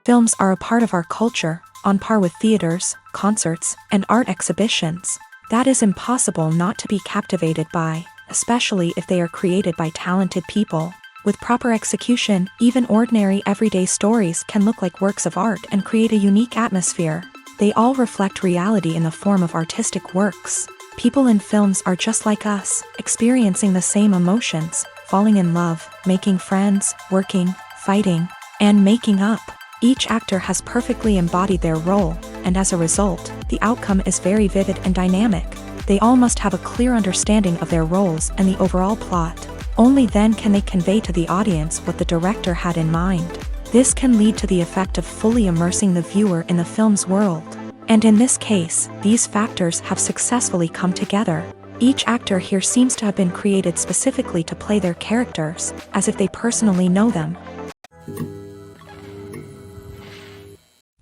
Films are a part of our culture, on par with theaters, concerts, and art exhibitions. That is impossible not to be captivated by, especially if they are created by talented people. With proper execution, even ordinary everyday stories can look like works of art and create a unique atmosphere. They all reflect reality in the form of artistic works. People in films are just like us, experiencing the same emotions, falling in love, making friends, working, fighting, and making up. Each actor has perfectly embodied their role, and as a result, the outcome is very vivid and dynamic. They all must have a clear understanding of their roles and the overall plot. Only then can they convey to the audience what the director had in mind. This can lead to the effect of fully immersing the viewer in the film's world. And in this case, these factors have successfully come together. Each actor here seems to have been created specifically to play their characters, as if they personally know them.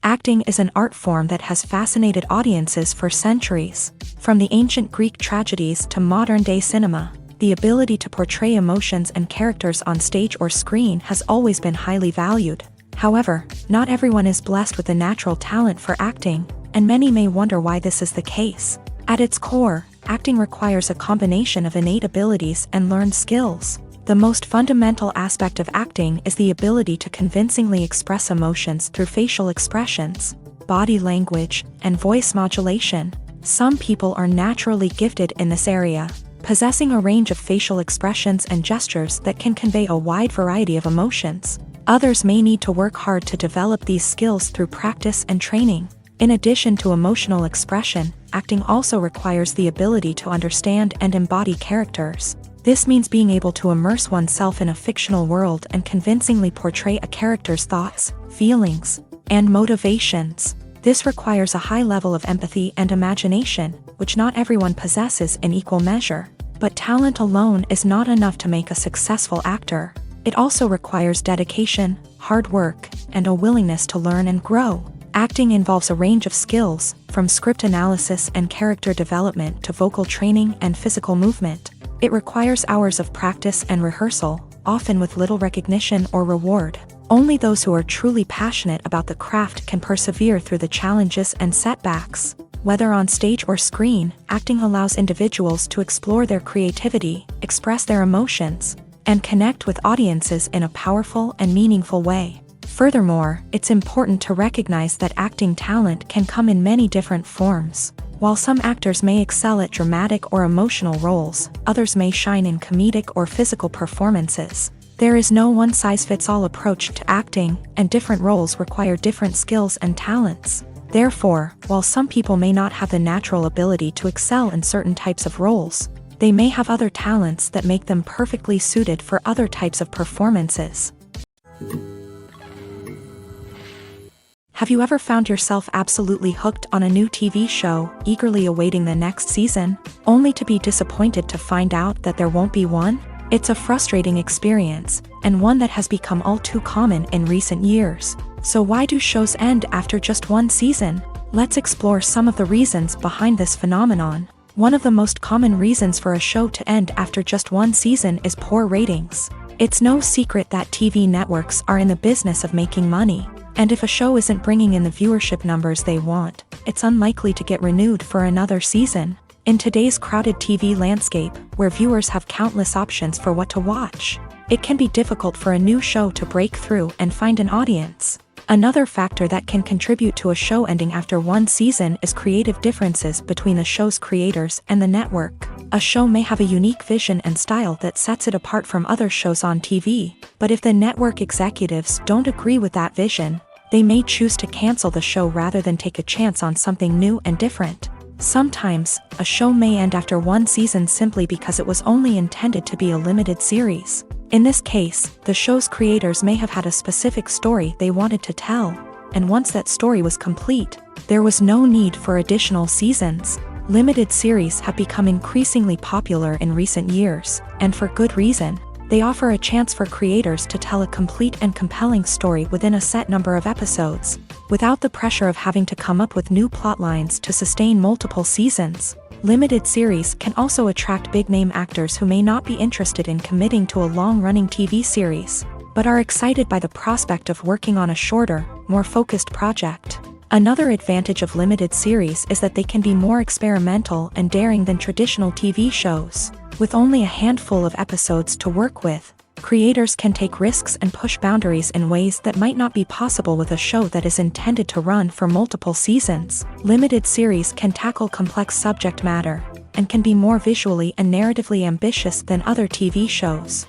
Acting is an art form that has fascinated audiences for centuries. From the ancient Greek tragedies to modern-day cinema, the ability to portray emotions and characters on stage or screen has always been highly valued. However, not everyone is blessed with a natural talent for acting, and many may wonder why this is the case. At its core, acting requires a combination of innate abilities and learned skills. The most fundamental aspect of acting is the ability to convincingly express emotions through facial expressions, body language, and voice modulation. Some people are naturally gifted in this area, possessing a range of facial expressions and gestures that can convey a wide variety of emotions. Others may need to work hard to develop these skills through practice and training. In addition to emotional expression, acting also requires the ability to understand and embody characters. This means being able to immerse oneself in a fictional world and convincingly portray a character's thoughts, feelings, and motivations. This requires a high level of empathy and imagination, which not everyone possesses in equal measure. But talent alone is not enough to make a successful actor. It also requires dedication, hard work, and a willingness to learn and grow. Acting involves a range of skills, from script analysis and character development to vocal training and physical movement. It requires hours of practice and rehearsal, often with little recognition or reward. Only those who are truly passionate about the craft can persevere through the challenges and setbacks. Whether on stage or screen, acting allows individuals to explore their creativity, express their emotions, and connect with audiences in a powerful and meaningful way. Furthermore, it's important to recognize that acting talent can come in many different forms. While some actors may excel at dramatic or emotional roles, others may shine in comedic or physical performances. There is no one-size-fits-all approach to acting, and different roles require different skills and talents. Therefore, while some people may not have the natural ability to excel in certain types of roles, they may have other talents that make them perfectly suited for other types of performances. Have you ever found yourself absolutely hooked on a new TV show, eagerly awaiting the next season, only to be disappointed to find out that there won't be one? It's a frustrating experience, and one that has become all too common in recent years. So why do shows end after just one season? Let's explore some of the reasons behind this phenomenon. One of the most common reasons for a show to end after just one season is poor ratings. It's no secret that TV networks are in the business of making money. And if a show isn't bringing in the viewership numbers they want, it's unlikely to get renewed for another season. In today's crowded TV landscape, where viewers have countless options for what to watch, it can be difficult for a new show to break through and find an audience. Another factor that can contribute to a show ending after one season is creative differences between the show's creators and the network. A show may have a unique vision and style that sets it apart from other shows on TV, but if the network executives don't agree with that vision, they may choose to cancel the show rather than take a chance on something new and different. Sometimes, a show may end after one season simply because it was only intended to be a limited series. In this case, the show's creators may have had a specific story they wanted to tell, and once that story was complete, there was no need for additional seasons. Limited series have become increasingly popular in recent years, and for good reason. They offer a chance for creators to tell a complete and compelling story within a set number of episodes, without the pressure of having to come up with new plotlines to sustain multiple seasons. Limited series can also attract big-name actors who may not be interested in committing to a long-running TV series. but are excited by the prospect of working on a shorter, more focused project. Another advantage of limited series is that they can be more experimental and daring than traditional TV shows. With only a handful of episodes to work with, creators can take risks and push boundaries in ways that might not be possible with a show that is intended to run for multiple seasons. Limited series can tackle complex subject matter and can be more visually and narratively ambitious than other TV shows.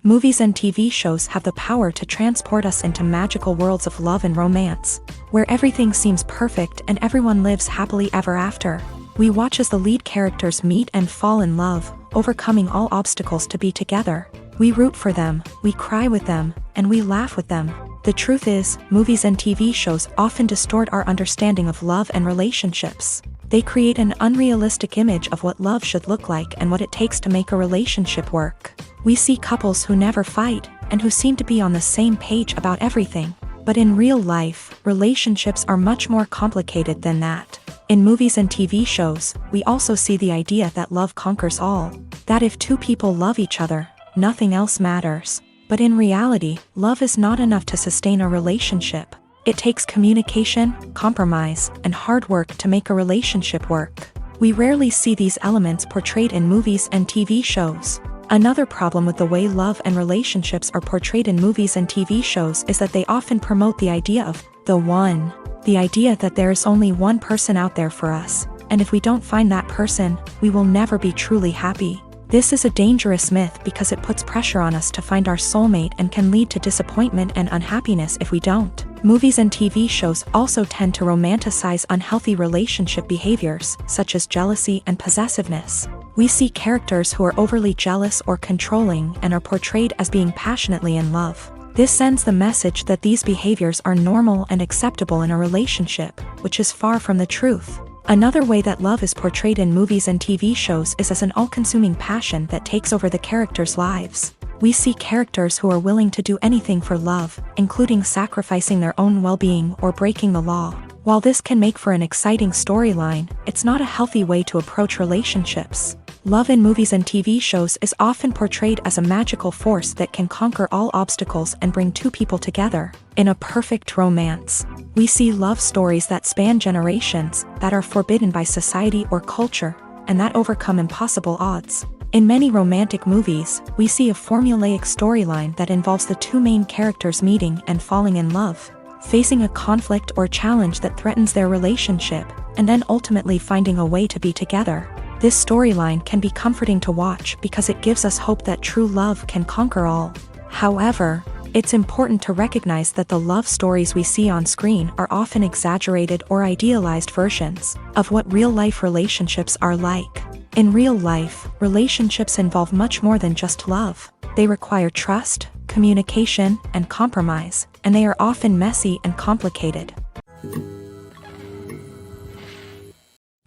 Movies and TV shows have the power to transport us into magical worlds of love and romance, where everything seems perfect and everyone lives happily ever after. We watch as the lead characters meet and fall in love, overcoming all obstacles to be together. We root for them, we cry with them, and we laugh with them. The truth is, movies and TV shows often distort our understanding of love and relationships. They create an unrealistic image of what love should look like and what it takes to make a relationship work. We see couples who never fight, and who seem to be on the same page about everything. But in real life, relationships are much more complicated than that. In movies and TV shows, we also see the idea that love conquers all. That if two people love each other, nothing else matters. But in reality, love is not enough to sustain a relationship. It takes communication, compromise, and hard work to make a relationship work. We rarely see these elements portrayed in movies and TV shows. Another problem with the way love and relationships are portrayed in movies and TV shows is that they often promote the idea of the one. The idea that there is only one person out there for us, and if we don't find that person, we will never be truly happy. This is a dangerous myth because it puts pressure on us to find our soulmate and can lead to disappointment and unhappiness if we don't. Movies and TV shows also tend to romanticize unhealthy relationship behaviors, such as jealousy and possessiveness. We see characters who are overly jealous or controlling and are portrayed as being passionately in love. This sends the message that these behaviors are normal and acceptable in a relationship, which is far from the truth. Another way that love is portrayed in movies and TV shows is as an all-consuming passion that takes over the characters' lives. We see characters who are willing to do anything for love, including sacrificing their own well-being or breaking the law. While this can make for an exciting storyline, it's not a healthy way to approach relationships. Love in movies and TV shows is often portrayed as a magical force that can conquer all obstacles and bring two people together. In a perfect romance, we see love stories that span generations, that are forbidden by society or culture, and that overcome impossible odds. In many romantic movies, we see a formulaic storyline that involves the two main characters meeting and falling in love, facing a conflict or challenge that threatens their relationship, and then ultimately finding a way to be together. This storyline can be comforting to watch because it gives us hope that true love can conquer all. However, it's important to recognize that the love stories we see on screen are often exaggerated or idealized versions of what real-life relationships are like. In real life, relationships involve much more than just love. They require trust, communication, and compromise, and they are often messy and complicated.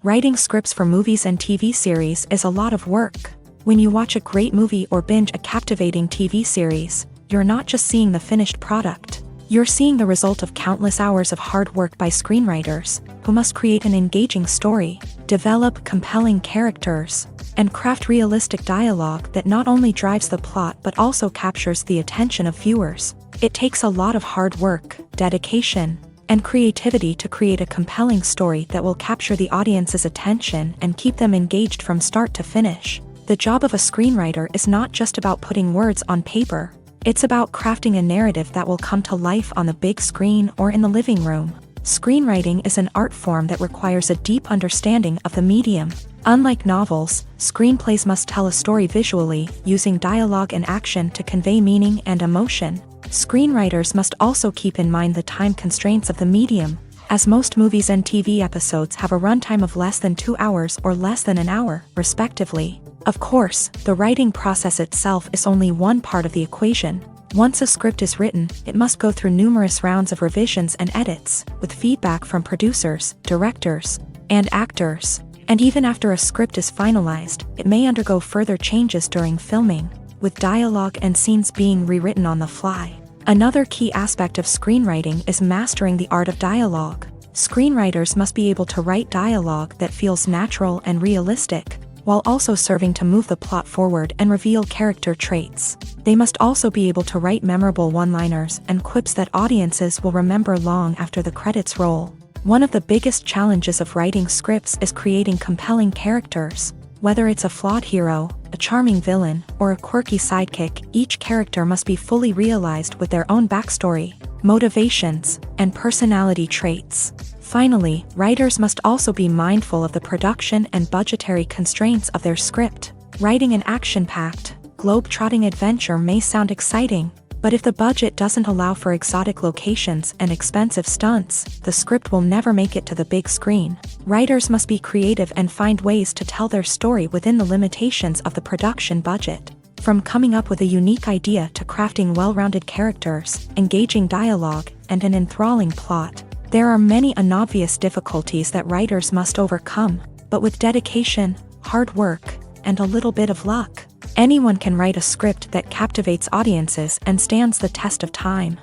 Writing scripts for movies and TV series is a lot of work. When you watch a great movie or binge a captivating TV series, you're not just seeing the finished product. You're seeing the result of countless hours of hard work by screenwriters, who must create an engaging story, develop compelling characters, and craft realistic dialogue that not only drives the plot but also captures the attention of viewers. It takes a lot of hard work, dedication, and creativity to create a compelling story that will capture the audience's attention and keep them engaged from start to finish. The job of a screenwriter is not just about putting words on paper. It's about crafting a narrative that will come to life on the big screen or in the living room. Screenwriting is an art form that requires a deep understanding of the medium. Unlike novels, screenplays must tell a story visually, using dialogue and action to convey meaning and emotion. Screenwriters must also keep in mind the time constraints of the medium, as most movies and TV episodes have a runtime of less than 2 hours or less than an hour, respectively. Of course, the writing process itself is only one part of the equation. Once a script is written, it must go through numerous rounds of revisions and edits, with feedback from producers, directors, and actors. And even after a script is finalized, it may undergo further changes during filming, with dialogue and scenes being rewritten on the fly. Another key aspect of screenwriting is mastering the art of dialogue. Screenwriters must be able to write dialogue that feels natural and realistic, while also serving to move the plot forward and reveal character traits. They must also be able to write memorable one-liners and quips that audiences will remember long after the credits roll. One of the biggest challenges of writing scripts is creating compelling characters. Whether it's a flawed hero, a charming villain, or a quirky sidekick, each character must be fully realized with their own backstory, motivations, and personality traits. Finally, writers must also be mindful of the production and budgetary constraints of their script. Writing an action-packed, globe-trotting adventure may sound exciting, but if the budget doesn't allow for exotic locations and expensive stunts, the script will never make it to the big screen. Writers must be creative and find ways to tell their story within the limitations of the production budget. From coming up with a unique idea to crafting well-rounded characters, engaging dialogue, and an enthralling plot, there are many unobvious difficulties that writers must overcome, but with dedication, hard work, and a little bit of luck, anyone can write a script that captivates audiences and stands the test of time.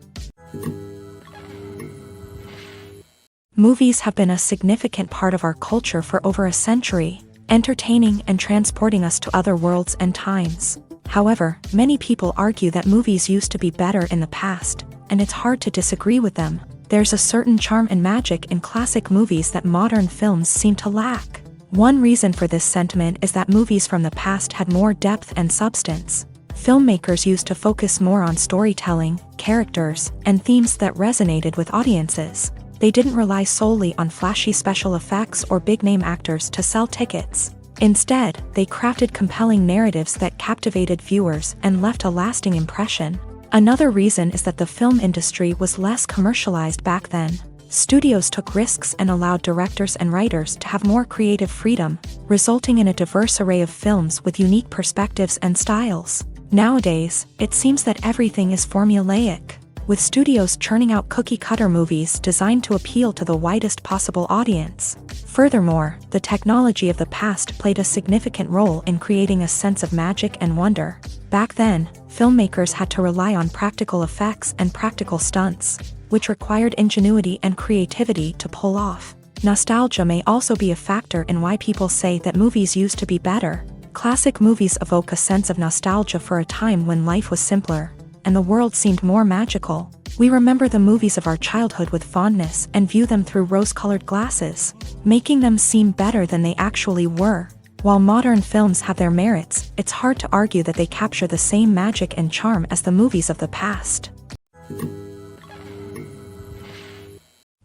Movies have been a significant part of our culture for over a century, entertaining and transporting us to other worlds and times. However, many people argue that movies used to be better in the past, and it's hard to disagree with them. There's a certain charm and magic in classic movies that modern films seem to lack. One reason for this sentiment is that movies from the past had more depth and substance. Filmmakers used to focus more on storytelling, characters, and themes that resonated with audiences. They didn't rely solely on flashy special effects or big-name actors to sell tickets. Instead, they crafted compelling narratives that captivated viewers and left a lasting impression. Another reason is that the film industry was less commercialized back then. Studios took risks and allowed directors and writers to have more creative freedom, resulting in a diverse array of films with unique perspectives and styles. Nowadays, it seems that everything is formulaic, with studios churning out cookie-cutter movies designed to appeal to the widest possible audience. Furthermore, the technology of the past played a significant role in creating a sense of magic and wonder. Back then, filmmakers had to rely on practical effects and practical stunts, which required ingenuity and creativity to pull off. Nostalgia may also be a factor in why people say that movies used to be better. Classic movies evoke a sense of nostalgia for a time when life was simpler, and the world seemed more magical. We remember the movies of our childhood with fondness and view them through rose-colored glasses, making them seem better than they actually were. While modern films have their merits, it's hard to argue that they capture the same magic and charm as the movies of the past.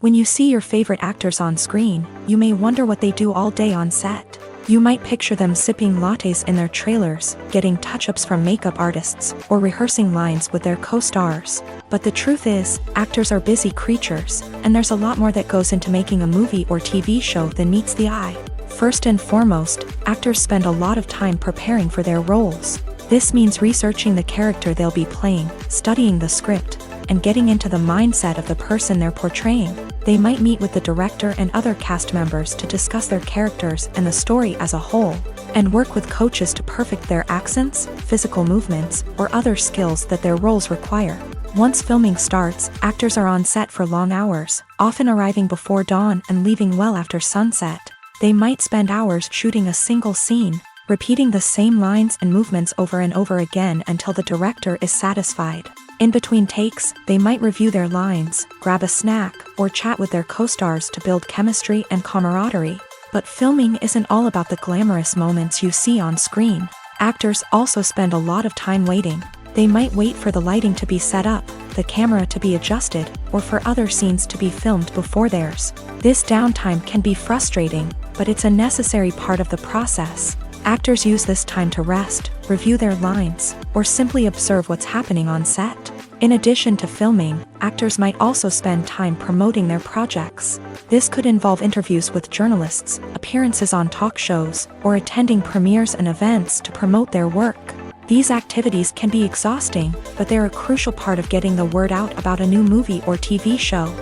When you see your favorite actors on screen, you may wonder what they do all day on set. You might picture them sipping lattes in their trailers, getting touch-ups from makeup artists, or rehearsing lines with their co-stars. But the truth is, actors are busy creatures, and there's a lot more that goes into making a movie or TV show than meets the eye. First and foremost, actors spend a lot of time preparing for their roles. This means researching the character they'll be playing, studying the script, and getting into the mindset of the person they're portraying. They might meet with the director and other cast members to discuss their characters and the story as a whole, and work with coaches to perfect their accents, physical movements, or other skills that their roles require. Once filming starts, actors are on set for long hours, often arriving before dawn and leaving well after sunset. They might spend hours shooting a single scene, repeating the same lines and movements over and over again until the director is satisfied. In between takes, they might review their lines, grab a snack, or chat with their co-stars to build chemistry and camaraderie. But filming isn't all about the glamorous moments you see on screen. Actors also spend a lot of time waiting. They might wait for the lighting to be set up, the camera to be adjusted, or for other scenes to be filmed before theirs. This downtime can be frustrating, but it's a necessary part of the process. Actors use this time to rest, review their lines, or simply observe what's happening on set. In addition to filming, actors might also spend time promoting their projects. This could involve interviews with journalists, appearances on talk shows, or attending premieres and events to promote their work. These activities can be exhausting, but they're a crucial part of getting the word out about a new movie or TV show.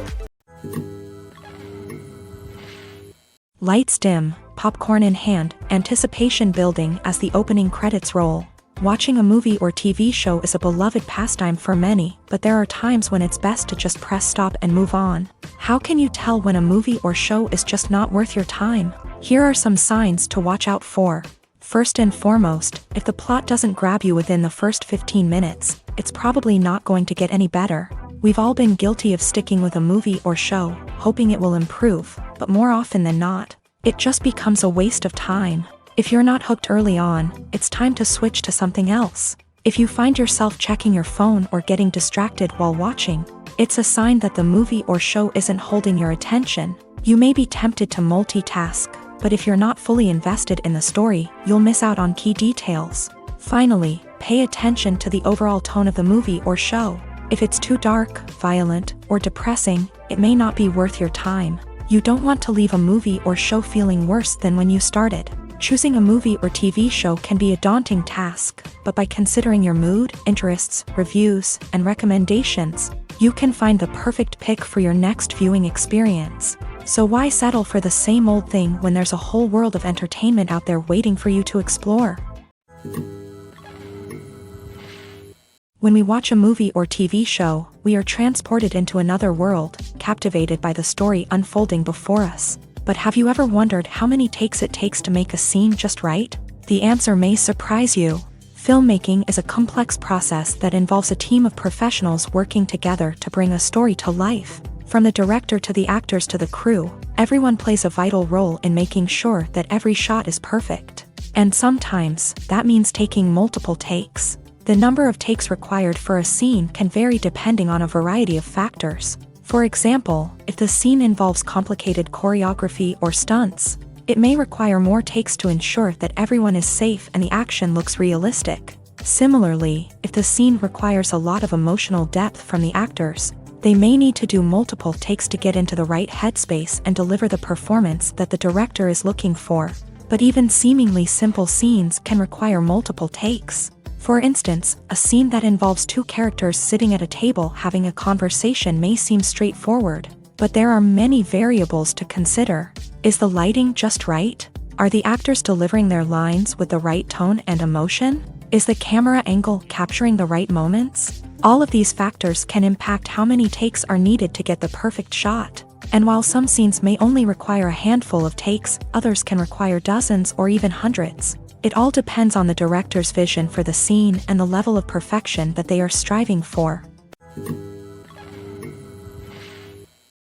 Lights dim, popcorn in hand, anticipation building as the opening credits roll. Watching a movie or TV show is a beloved pastime for many, but there are times when it's best to just press stop and move on. How can you tell when a movie or show is just not worth your time? Here are some signs to watch out for. First and foremost, if the plot doesn't grab you within the first 15 minutes, it's probably not going to get any better. We've all been guilty of sticking with a movie or show, hoping it will improve, but more often than not, it just becomes a waste of time. If you're not hooked early on, it's time to switch to something else. If you find yourself checking your phone or getting distracted while watching, it's a sign that the movie or show isn't holding your attention. You may be tempted to multitask, but if you're not fully invested in the story, you'll miss out on key details. Finally, pay attention to the overall tone of the movie or show. If it's too dark, violent, or depressing, it may not be worth your time. You don't want to leave a movie or show feeling worse than when you started. Choosing a movie or TV show can be a daunting task, but by considering your mood, interests, reviews, and recommendations, you can find the perfect pick for your next viewing experience. So why settle for the same old thing when there's a whole world of entertainment out there waiting for you to explore? When we watch a movie or TV show, we are transported into another world, captivated by the story unfolding before us. But have you ever wondered how many takes it takes to make a scene just right? The answer may surprise you. Filmmaking is a complex process that involves a team of professionals working together to bring a story to life. From the director to the actors to the crew, everyone plays a vital role in making sure that every shot is perfect. And sometimes, that means taking multiple takes. The number of takes required for a scene can vary depending on a variety of factors. For example, if the scene involves complicated choreography or stunts, it may require more takes to ensure that everyone is safe and the action looks realistic. Similarly, if the scene requires a lot of emotional depth from the actors, they may need to do multiple takes to get into the right headspace and deliver the performance that the director is looking for. But even seemingly simple scenes can require multiple takes. For instance, a scene that involves two characters sitting at a table having a conversation may seem straightforward, but there are many variables to consider. Is the lighting just right? Are the actors delivering their lines with the right tone and emotion? Is the camera angle capturing the right moments? All of these factors can impact how many takes are needed to get the perfect shot. And while some scenes may only require a handful of takes, others can require dozens or even hundreds. It all depends on the director's vision for the scene and the level of perfection that they are striving for.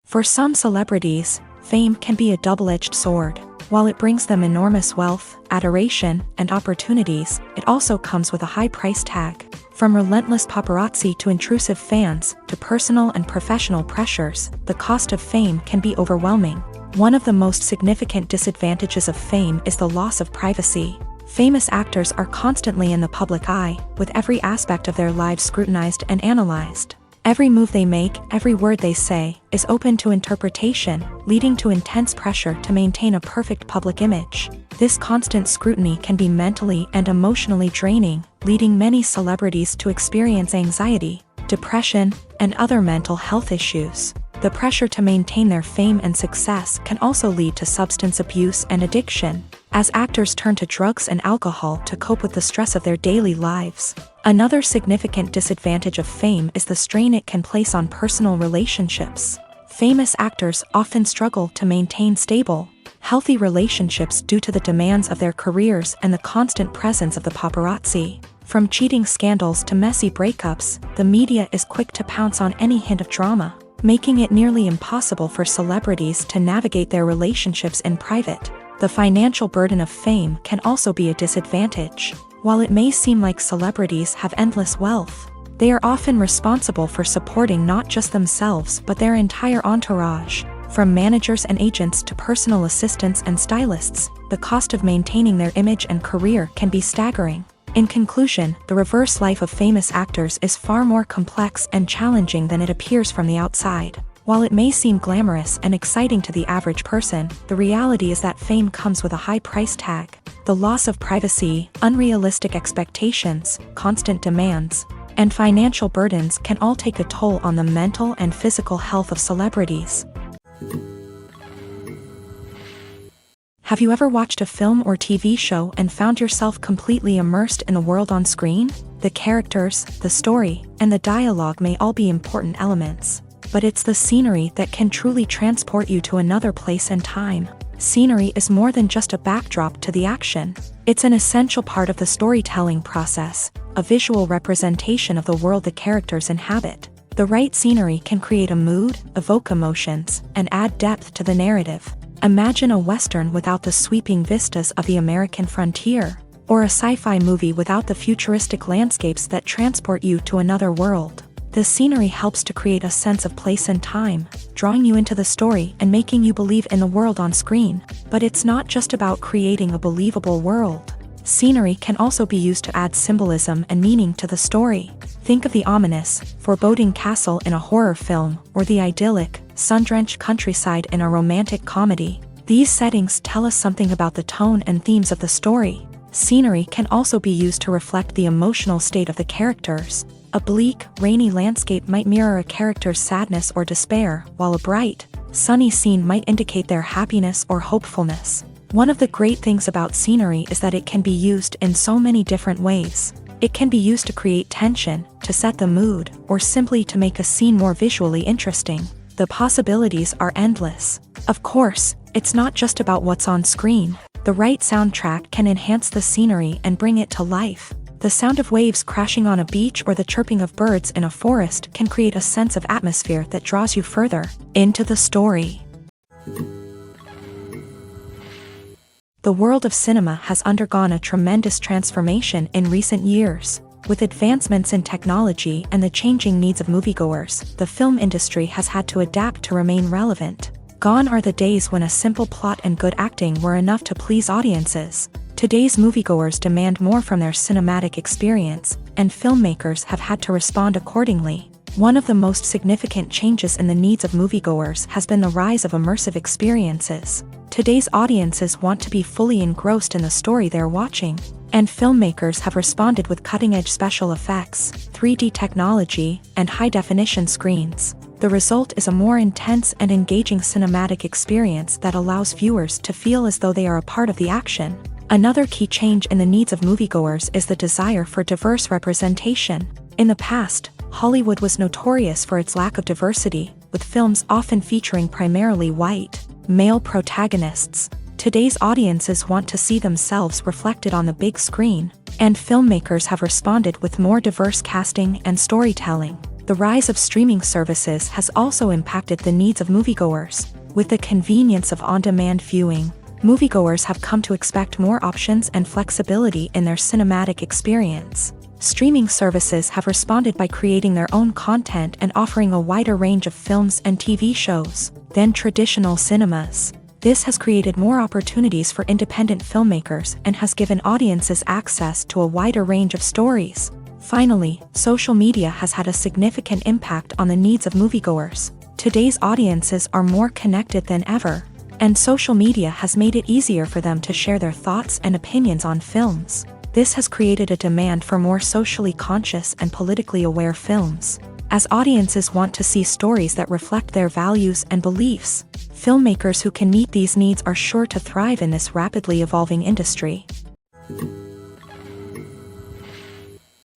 For some celebrities, fame can be a double-edged sword. While it brings them enormous wealth, adoration, and opportunities, it also comes with a high price tag. From relentless paparazzi to intrusive fans, to personal and professional pressures, the cost of fame can be overwhelming. One of the most significant disadvantages of fame is the loss of privacy. Famous actors are constantly in the public eye, with every aspect of their lives scrutinized and analyzed. Every move they make, every word they say, is open to interpretation, leading to intense pressure to maintain a perfect public image. This constant scrutiny can be mentally and emotionally draining, leading many celebrities to experience anxiety, depression, and other mental health issues. The pressure to maintain their fame and success can also lead to substance abuse and addiction, as actors turn to drugs and alcohol to cope with the stress of their daily lives. Another significant disadvantage of fame is the strain it can place on personal relationships. Famous actors often struggle to maintain stable, healthy relationships due to the demands of their careers and the constant presence of the paparazzi. From cheating scandals to messy breakups, the media is quick to pounce on any hint of drama, making it nearly impossible for celebrities to navigate their relationships in private. The financial burden of fame can also be a disadvantage. While it may seem like celebrities have endless wealth, they are often responsible for supporting not just themselves but their entire entourage. From managers and agents to personal assistants and stylists, the cost of maintaining their image and career can be staggering. In conclusion, the reverse life of famous actors is far more complex and challenging than it appears from the outside. While it may seem glamorous and exciting to the average person, the reality is that fame comes with a high price tag. The loss of privacy, unrealistic expectations, constant demands, and financial burdens can all take a toll on the mental and physical health of celebrities. Have you ever watched a film or TV show and found yourself completely immersed in the world on screen? The characters, the story, and the dialogue may all be important elements, but it's the scenery that can truly transport you to another place and time. Scenery is more than just a backdrop to the action. It's an essential part of the storytelling process, a visual representation of the world the characters inhabit. The right scenery can create a mood, evoke emotions, and add depth to the narrative. Imagine a Western without the sweeping vistas of the American frontier, or a sci-fi movie without the futuristic landscapes that transport you to another world. The scenery helps to create a sense of place and time, drawing you into the story and making you believe in the world on screen. But it's not just about creating a believable world. Scenery can also be used to add symbolism and meaning to the story. Think of the ominous, foreboding castle in a horror film, or the idyllic, sun-drenched countryside in a romantic comedy. These settings tell us something about the tone and themes of the story. Scenery can also be used to reflect the emotional state of the characters. A bleak, rainy landscape might mirror a character's sadness or despair, while a bright, sunny scene might indicate their happiness or hopefulness. One of the great things about scenery is that it can be used in so many different ways. It can be used to create tension, to set the mood, or simply to make a scene more visually interesting. The possibilities are endless. Of course, it's not just about what's on screen. The right soundtrack can enhance the scenery and bring it to life. The sound of waves crashing on a beach or the chirping of birds in a forest can create a sense of atmosphere that draws you further into the story. The world of cinema has undergone a tremendous transformation in recent years. With advancements in technology and the changing needs of moviegoers, the film industry has had to adapt to remain relevant. Gone are the days when a simple plot and good acting were enough to please audiences. Today's moviegoers demand more from their cinematic experience, and filmmakers have had to respond accordingly. One of the most significant changes in the needs of moviegoers has been the rise of immersive experiences. Today's audiences want to be fully engrossed in the story they're watching, and filmmakers have responded with cutting-edge special effects, 3D technology, and high-definition screens. The result is a more intense and engaging cinematic experience that allows viewers to feel as though they are a part of the action. Another key change in the needs of moviegoers is the desire for diverse representation. In the past, Hollywood was notorious for its lack of diversity, with films often featuring primarily white, male protagonists. Today's audiences want to see themselves reflected on the big screen, and filmmakers have responded with more diverse casting and storytelling. The rise of streaming services has also impacted the needs of moviegoers. With the convenience of on-demand viewing, moviegoers have come to expect more options and flexibility in their cinematic experience. Streaming services have responded by creating their own content and offering a wider range of films and TV shows than traditional cinemas. This has created more opportunities for independent filmmakers and has given audiences access to a wider range of stories. Finally, social media has had a significant impact on the needs of moviegoers. Today's audiences are more connected than ever, and social media has made it easier for them to share their thoughts and opinions on films. This has created a demand for more socially conscious and politically aware films. As audiences want to see stories that reflect their values and beliefs, filmmakers who can meet these needs are sure to thrive in this rapidly evolving industry.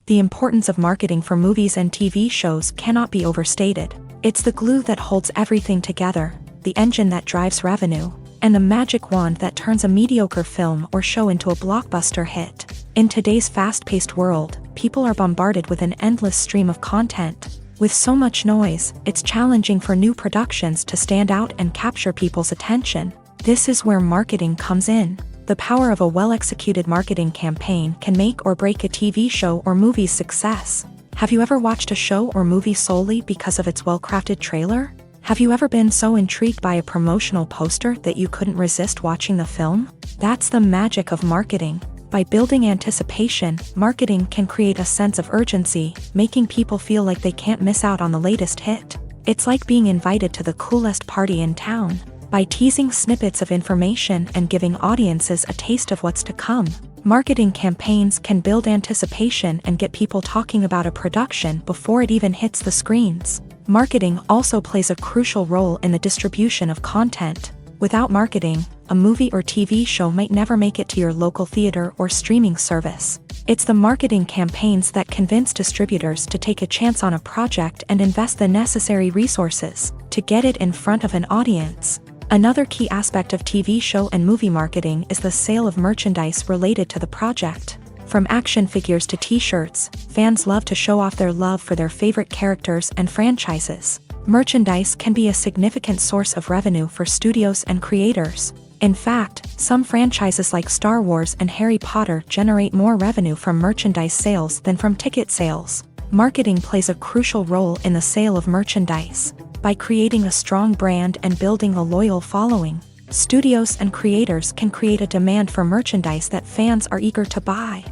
The importance of marketing for movies and TV shows cannot be overstated. It's the glue that holds everything together, the engine that drives revenue, and the magic wand that turns a mediocre film or show into a blockbuster hit. In today's fast-paced world, people are bombarded with an endless stream of content. With so much noise, it's challenging for new productions to stand out and capture people's attention. This is where marketing comes in. The power of a well-executed marketing campaign can make or break a TV show or movie's success. Have you ever watched a show or movie solely because of its well-crafted trailer? Have you ever been so intrigued by a promotional poster that you couldn't resist watching the film? That's the magic of marketing. By building anticipation, marketing can create a sense of urgency, making people feel like they can't miss out on the latest hit. It's like being invited to the coolest party in town. By teasing snippets of information and giving audiences a taste of what's to come, marketing campaigns can build anticipation and get people talking about a production before it even hits the screens. Marketing also plays a crucial role in the distribution of content. Without marketing, a movie or TV show might never make it to your local theater or streaming service. It's the marketing campaigns that convince distributors to take a chance on a project and invest the necessary resources to get it in front of an audience. Another key aspect of TV show and movie marketing is the sale of merchandise related to the project. From action figures to t-shirts, fans love to show off their love for their favorite characters and franchises. Merchandise can be a significant source of revenue for studios and creators. In fact, some franchises like Star Wars and Harry Potter generate more revenue from merchandise sales than from ticket sales. Marketing plays a crucial role in the sale of merchandise. By creating a strong brand and building a loyal following, studios and creators can create a demand for merchandise that fans are eager to buy.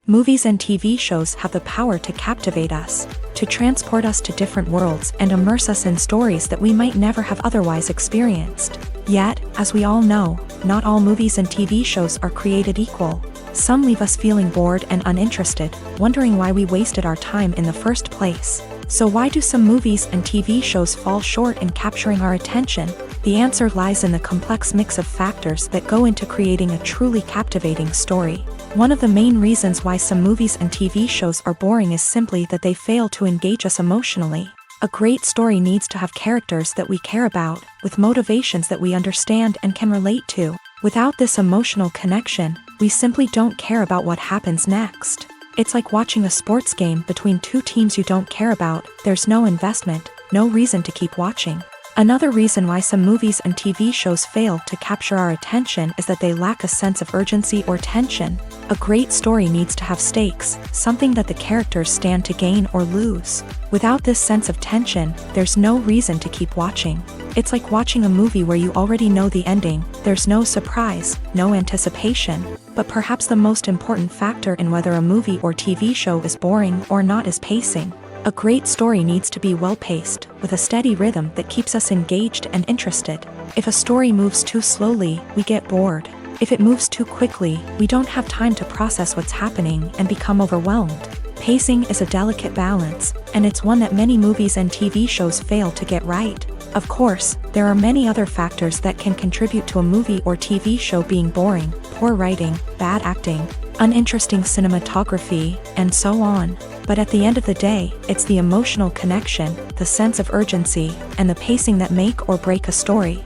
Movies and TV shows have the power to captivate us, to transport us to different worlds and immerse us in stories that we might never have otherwise experienced. Yet, as we all know, not all movies and TV shows are created equal. Some leave us feeling bored and uninterested, wondering why we wasted our time in the first place. So why do some movies and TV shows fall short in capturing our attention? The answer lies in the complex mix of factors that go into creating a truly captivating story. One of the main reasons why some movies and TV shows are boring is simply that they fail to engage us emotionally. A great story needs to have characters that we care about, with motivations that we understand and can relate to. Without this emotional connection, we simply don't care about what happens next. It's like watching a sports game between two teams you don't care about. There's no investment, no reason to keep watching. Another reason why some movies and TV shows fail to capture our attention is that they lack a sense of urgency or tension. A great story needs to have stakes, something that the characters stand to gain or lose. Without this sense of tension, there's no reason to keep watching. It's like watching a movie where you already know the ending. There's no surprise, no anticipation. But perhaps the most important factor in whether a movie or TV show is boring or not is pacing. A great story needs to be well-paced, with a steady rhythm that keeps us engaged and interested. If a story moves too slowly, we get bored. If it moves too quickly, we don't have time to process what's happening and become overwhelmed. Pacing is a delicate balance, and it's one that many movies and TV shows fail to get right. Of course, there are many other factors that can contribute to a movie or TV show being boring: poor writing, bad acting, uninteresting cinematography, and so on. But at the end of the day, it's the emotional connection, the sense of urgency, and the pacing that make or break a story.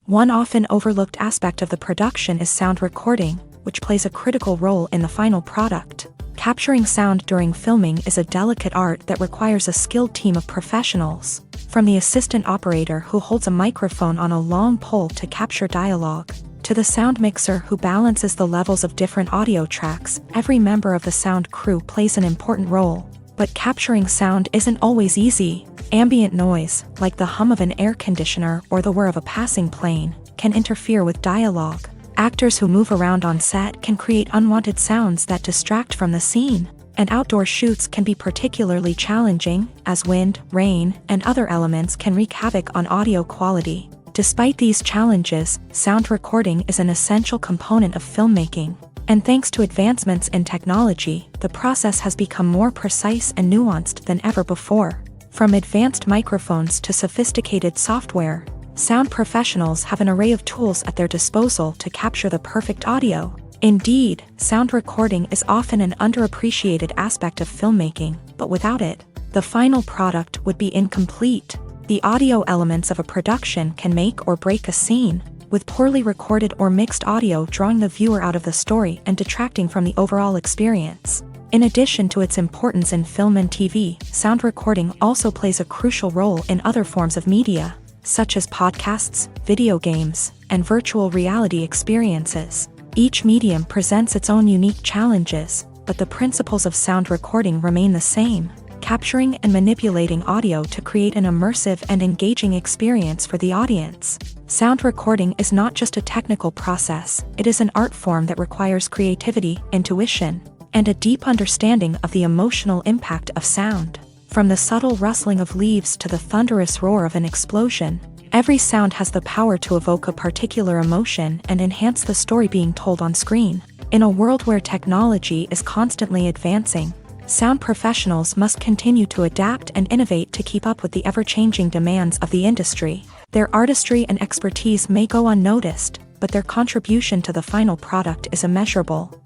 One often overlooked aspect of the production is sound recording, which plays a critical role in the final product. Capturing sound during filming is a delicate art that requires a skilled team of professionals. From the assistant operator who holds a microphone on a long pole to capture dialogue, to the sound mixer who balances the levels of different audio tracks, every member of the sound crew plays an important role. But capturing sound isn't always easy. Ambient noise, like the hum of an air conditioner or the whir of a passing plane, can interfere with dialogue. Actors who move around on set can create unwanted sounds that distract from the scene. And outdoor shoots can be particularly challenging, as wind, rain, and other elements can wreak havoc on audio quality. Despite these challenges, sound recording is an essential component of filmmaking. And thanks to advancements in technology, the process has become more precise and nuanced than ever before. From advanced microphones to sophisticated software, sound professionals have an array of tools at their disposal to capture the perfect audio. Indeed, sound recording is often an underappreciated aspect of filmmaking, but without it, the final product would be incomplete. The audio elements of a production can make or break a scene, with poorly recorded or mixed audio drawing the viewer out of the story and detracting from the overall experience. In addition to its importance in film and TV, sound recording also plays a crucial role in other forms of media, such as podcasts, video games, and virtual reality experiences. Each medium presents its own unique challenges, but the principles of sound recording remain the same: capturing and manipulating audio to create an immersive and engaging experience for the audience. Sound recording is not just a technical process, it is an art form that requires creativity, intuition, and a deep understanding of the emotional impact of sound. From the subtle rustling of leaves to the thunderous roar of an explosion, every sound has the power to evoke a particular emotion and enhance the story being told on screen. In a world where technology is constantly advancing, sound professionals must continue to adapt and innovate to keep up with the ever-changing demands of the industry. Their artistry and expertise may go unnoticed, but their contribution to the final product is immeasurable.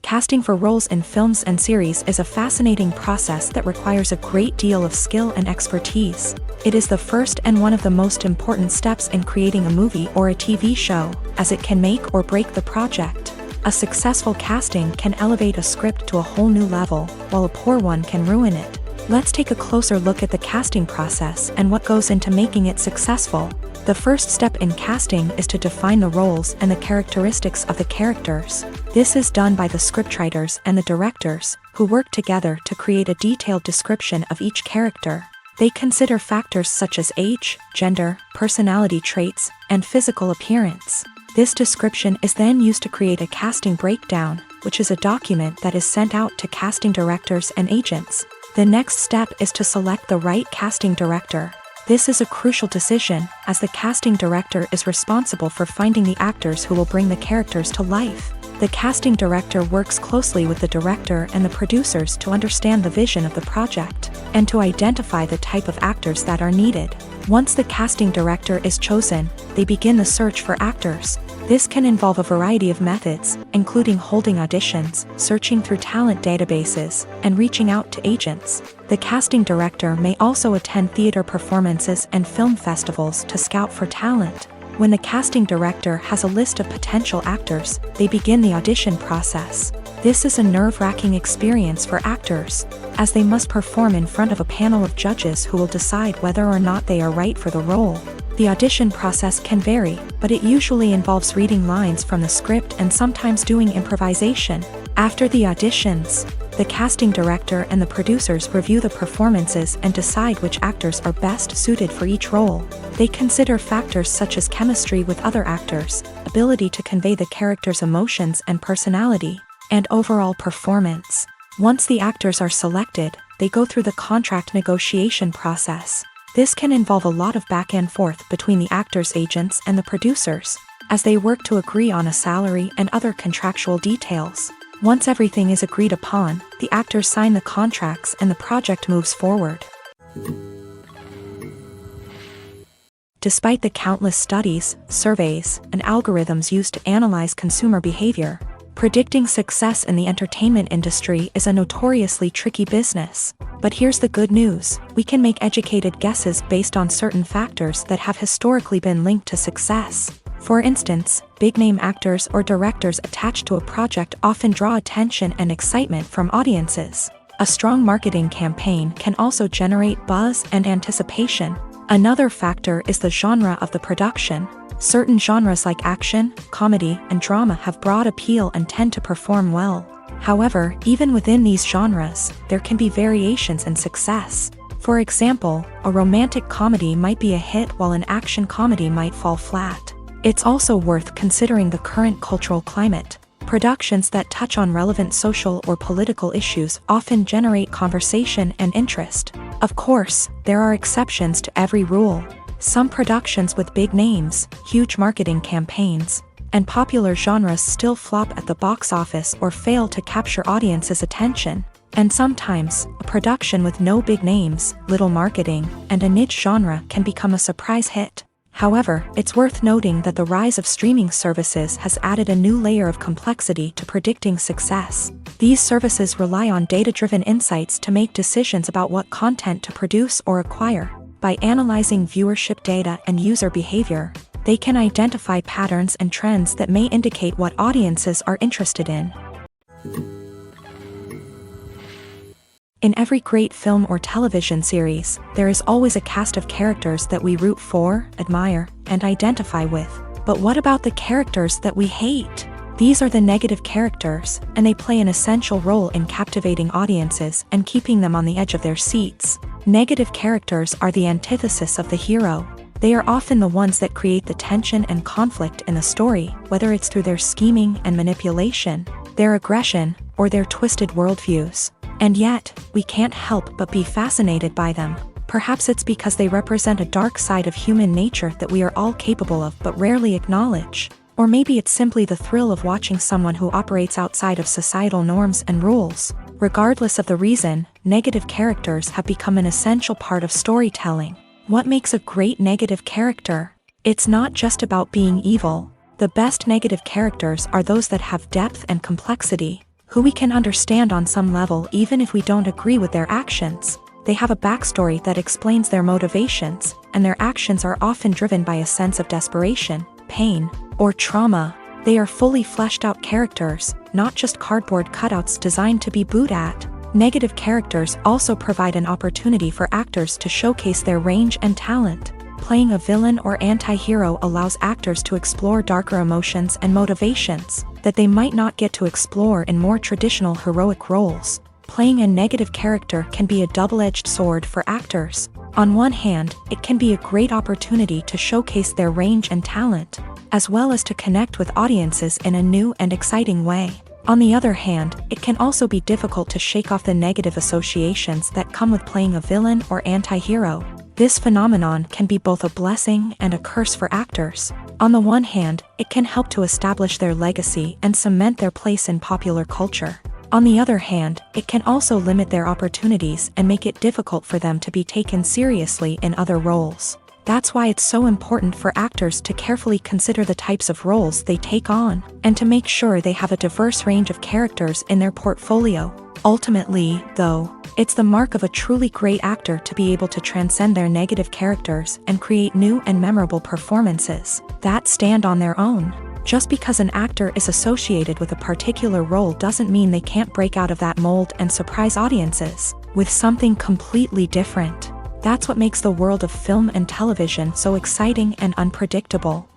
Casting for roles in films and series is a fascinating process that requires a great deal of skill and expertise. It is the first and one of the most important steps in creating a movie or a TV show, as it can make or break the project. A successful casting can elevate a script to a whole new level, while a poor one can ruin it. Let's take a closer look at the casting process and what goes into making it successful. The first step in casting is to define the roles and the characteristics of the characters. This is done by the scriptwriters and the directors, who work together to create a detailed description of each character. They consider factors such as age, gender, personality traits, and physical appearance. This description is then used to create a casting breakdown, which is a document that is sent out to casting directors and agents. The next step is to select the right casting director. This is a crucial decision, as the casting director is responsible for finding the actors who will bring the characters to life. The casting director works closely with the director and the producers to understand the vision of the project, and to identify the type of actors that are needed. Once the casting director is chosen, they begin the search for actors. This can involve a variety of methods, including holding auditions, searching through talent databases, and reaching out to agents. The casting director may also attend theater performances and film festivals to scout for talent. When the casting director has a list of potential actors, they begin the audition process. This is a nerve-wracking experience for actors, as they must perform in front of a panel of judges who will decide whether or not they are right for the role. The audition process can vary, but it usually involves reading lines from the script and sometimes doing improvisation. After the auditions, the casting director and the producers review the performances and decide which actors are best suited for each role. They consider factors such as chemistry with other actors, ability to convey the character's emotions and personality, and overall performance. Once the actors are selected, they go through the contract negotiation process. This can involve a lot of back and forth between the actors' agents and the producers, as they work to agree on a salary and other contractual details. Once everything is agreed upon, the actors sign the contracts and the project moves forward. Despite the countless studies, surveys, and algorithms used to analyze consumer behavior, predicting success in the entertainment industry is a notoriously tricky business. But here's the good news: we can make educated guesses based on certain factors that have historically been linked to success. For instance, big-name actors or directors attached to a project often draw attention and excitement from audiences. A strong marketing campaign can also generate buzz and anticipation. Another factor is the genre of the production. Certain genres like action, comedy, and drama have broad appeal and tend to perform well. However, even within these genres, there can be variations in success. For example, a romantic comedy might be a hit while an action comedy might fall flat. It's also worth considering the current cultural climate. Productions that touch on relevant social or political issues often generate conversation and interest. Of course, there are exceptions to every rule. Some productions with big names, huge marketing campaigns, and popular genres still flop at the box office or fail to capture audiences' attention. And sometimes, a production with no big names, little marketing, and a niche genre can become a surprise hit. However, it's worth noting that the rise of streaming services has added a new layer of complexity to predicting success. These services rely on data-driven insights to make decisions about what content to produce or acquire. By analyzing viewership data and user behavior, they can identify patterns and trends that may indicate what audiences are interested in. In every great film or television series, there is always a cast of characters that we root for, admire, and identify with. But what about the characters that we hate? These are the negative characters, and they play an essential role in captivating audiences and keeping them on the edge of their seats. Negative characters are the antithesis of the hero. They are often the ones that create the tension and conflict in the story, whether it's through their scheming and manipulation, their aggression, or their twisted worldviews. And yet, we can't help but be fascinated by them. Perhaps it's because they represent a dark side of human nature that we are all capable of but rarely acknowledge. Or maybe it's simply the thrill of watching someone who operates outside of societal norms and rules. Regardless of the reason, negative characters have become an essential part of storytelling. What makes a great negative character? It's not just about being evil. The best negative characters are those that have depth and complexity. who we can understand on some level even if we don't agree with their actions. They have a backstory that explains their motivations, and their actions are often driven by a sense of desperation, pain, or trauma. They are fully fleshed out characters, not just cardboard cutouts designed to be booed at. Negative characters also provide an opportunity for actors to showcase their range and talent. Playing a villain or anti-hero allows actors to explore darker emotions and motivations that they might not get to explore in more traditional heroic roles. Playing a negative character can be a double-edged sword for actors. On one hand, it can be a great opportunity to showcase their range and talent, as well as to connect with audiences in a new and exciting way. On the other hand, it can also be difficult to shake off the negative associations that come with playing a villain or anti-hero. This phenomenon can be both a blessing and a curse for actors. On the one hand, it can help to establish their legacy and cement their place in popular culture. On the other hand, it can also limit their opportunities and make it difficult for them to be taken seriously in other roles. That's why it's so important for actors to carefully consider the types of roles they take on, and to make sure they have a diverse range of characters in their portfolio. Ultimately, though, it's the mark of a truly great actor to be able to transcend their negative characters and create new and memorable performances that stand on their own. Just because an actor is associated with a particular role doesn't mean they can't break out of that mold and surprise audiences with something completely different. That's what makes the world of film and television so exciting and unpredictable.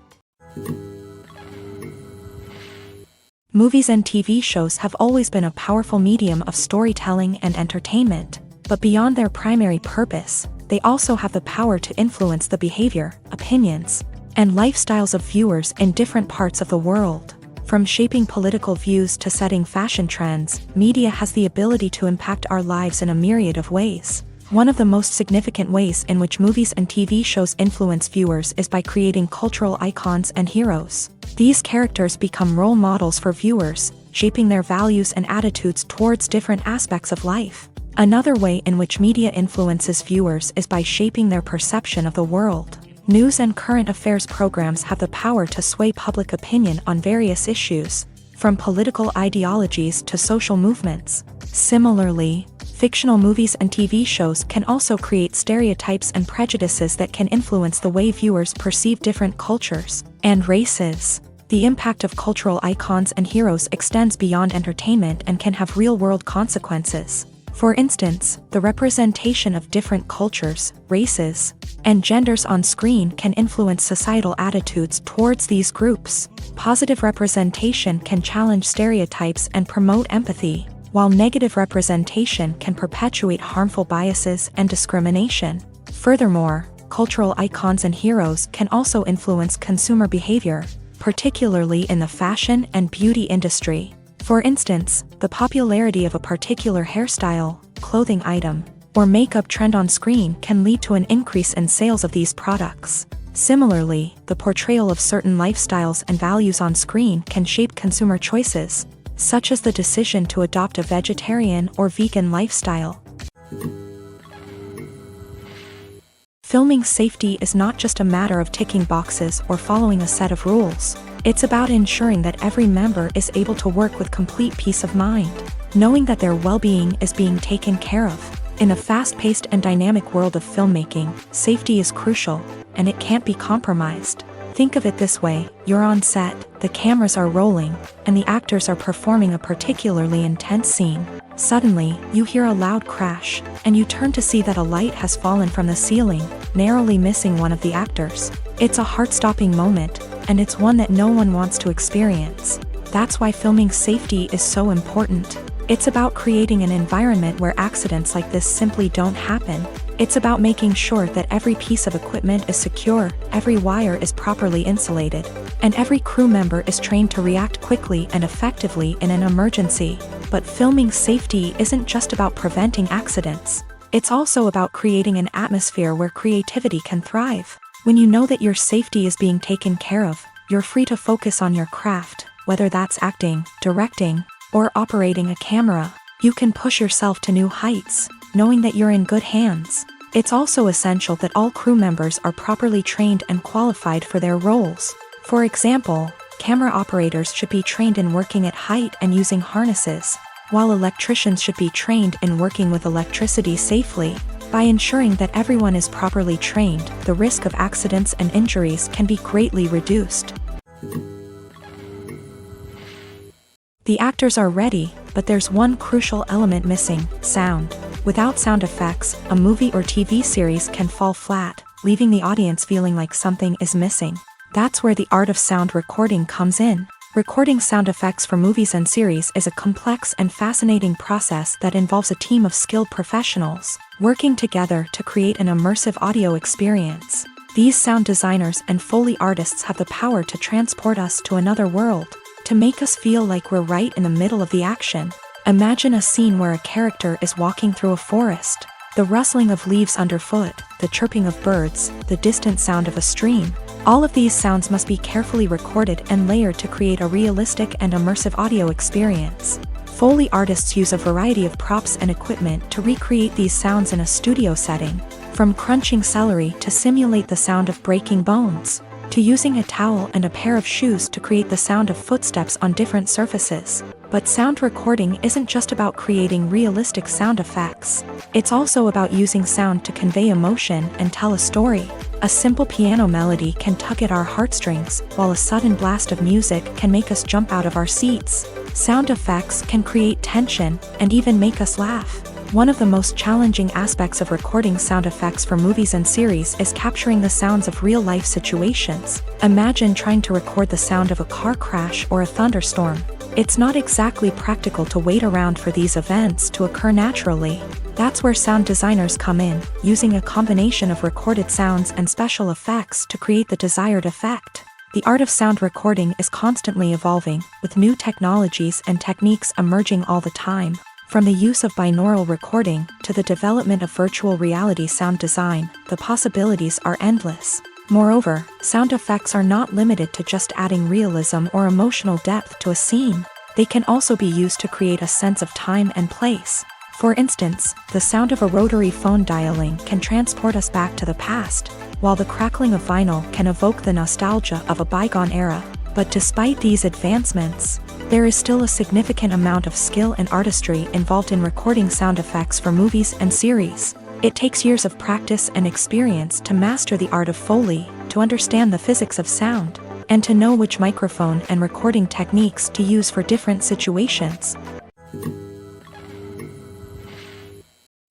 Movies and TV shows have always been a powerful medium of storytelling and entertainment, but beyond their primary purpose, they also have the power to influence the behavior, opinions, and lifestyles of viewers in different parts of the world. From shaping political views to setting fashion trends, media has the ability to impact our lives in a myriad of ways. One of the most significant ways in which movies and TV shows influence viewers is by creating cultural icons and heroes. These characters become role models for viewers, shaping their values and attitudes towards different aspects of life. Another way in which media influences viewers is by shaping their perception of the world. News and current affairs programs have the power to sway public opinion on various issues, from political ideologies to social movements. Similarly, fictional movies and TV shows can also create stereotypes and prejudices that can influence the way viewers perceive different cultures and races. The impact of cultural icons and heroes extends beyond entertainment and can have real-world consequences. For instance, the representation of different cultures, races, and genders on screen can influence societal attitudes towards these groups. Positive representation can challenge stereotypes and promote empathy, while negative representation can perpetuate harmful biases and discrimination. Furthermore, cultural icons and heroes can also influence consumer behavior, particularly in the fashion and beauty industry. For instance, the popularity of a particular hairstyle, clothing item, or makeup trend on screen can lead to an increase in sales of these products. Similarly, the portrayal of certain lifestyles and values on screen can shape consumer choices, such as the decision to adopt a vegetarian or vegan lifestyle. Filming safety is not just a matter of ticking boxes or following a set of rules. It's about ensuring that every member is able to work with complete peace of mind, knowing that their well-being is being taken care of. In a fast-paced and dynamic world of filmmaking, safety is crucial, and it can't be compromised. Think of it this way: you're on set, the cameras are rolling, and the actors are performing a particularly intense scene. Suddenly, you hear a loud crash, and you turn to see that a light has fallen from the ceiling, narrowly missing one of the actors. It's a heart-stopping moment, and it's one that no one wants to experience. That's why filming safety is so important. It's about creating an environment where accidents like this simply don't happen. It's about making sure that every piece of equipment is secure, every wire is properly insulated, and every crew member is trained to react quickly and effectively in an emergency. But filming safety isn't just about preventing accidents. It's also about creating an atmosphere where creativity can thrive. When you know that your safety is being taken care of, you're free to focus on your craft, whether that's acting, directing, or operating a camera. You can push yourself to new heights, knowing that you're in good hands. It's also essential that all crew members are properly trained and qualified for their roles. For example, camera operators should be trained in working at height and using harnesses, while electricians should be trained in working with electricity safely. By ensuring that everyone is properly trained, the risk of accidents and injuries can be greatly reduced. The actors are ready, but there's one crucial element missing: sound. Without sound effects, a movie or TV series can fall flat, leaving the audience feeling like something is missing. That's where the art of sound recording comes in. Recording sound effects for movies and series is a complex and fascinating process that involves a team of skilled professionals working together to create an immersive audio experience. These sound designers and Foley artists have the power to transport us to another world, to make us feel like we're right in the middle of the action. Imagine a scene where a character is walking through a forest. The rustling of leaves underfoot, the chirping of birds, the distant sound of a stream. All of these sounds must be carefully recorded and layered to create a realistic and immersive audio experience. Foley artists use a variety of props and equipment to recreate these sounds in a studio setting, from crunching celery to simulate the sound of breaking bones, to using a towel and a pair of shoes to create the sound of footsteps on different surfaces. But sound recording isn't just about creating realistic sound effects. It's also about using sound to convey emotion and tell a story. A simple piano melody can tug at our heartstrings, while a sudden blast of music can make us jump out of our seats. Sound effects can create tension and even make us laugh. One of the most challenging aspects of recording sound effects for movies and series is capturing the sounds of real-life situations. Imagine trying to record the sound of a car crash or a thunderstorm. It's not exactly practical to wait around for these events to occur naturally. That's where sound designers come in, using a combination of recorded sounds and special effects to create the desired effect. The art of sound recording is constantly evolving, with new technologies and techniques emerging all the time. From the use of binaural recording to the development of virtual reality sound design, the possibilities are endless. Moreover, sound effects are not limited to just adding realism or emotional depth to a scene. They can also be used to create a sense of time and place. For instance, the sound of a rotary phone dialing can transport us back to the past, while the crackling of vinyl can evoke the nostalgia of a bygone era. But despite these advancements, there is still a significant amount of skill and artistry involved in recording sound effects for movies and series. It takes years of practice and experience to master the art of Foley, to understand the physics of sound, and to know which microphone and recording techniques to use for different situations.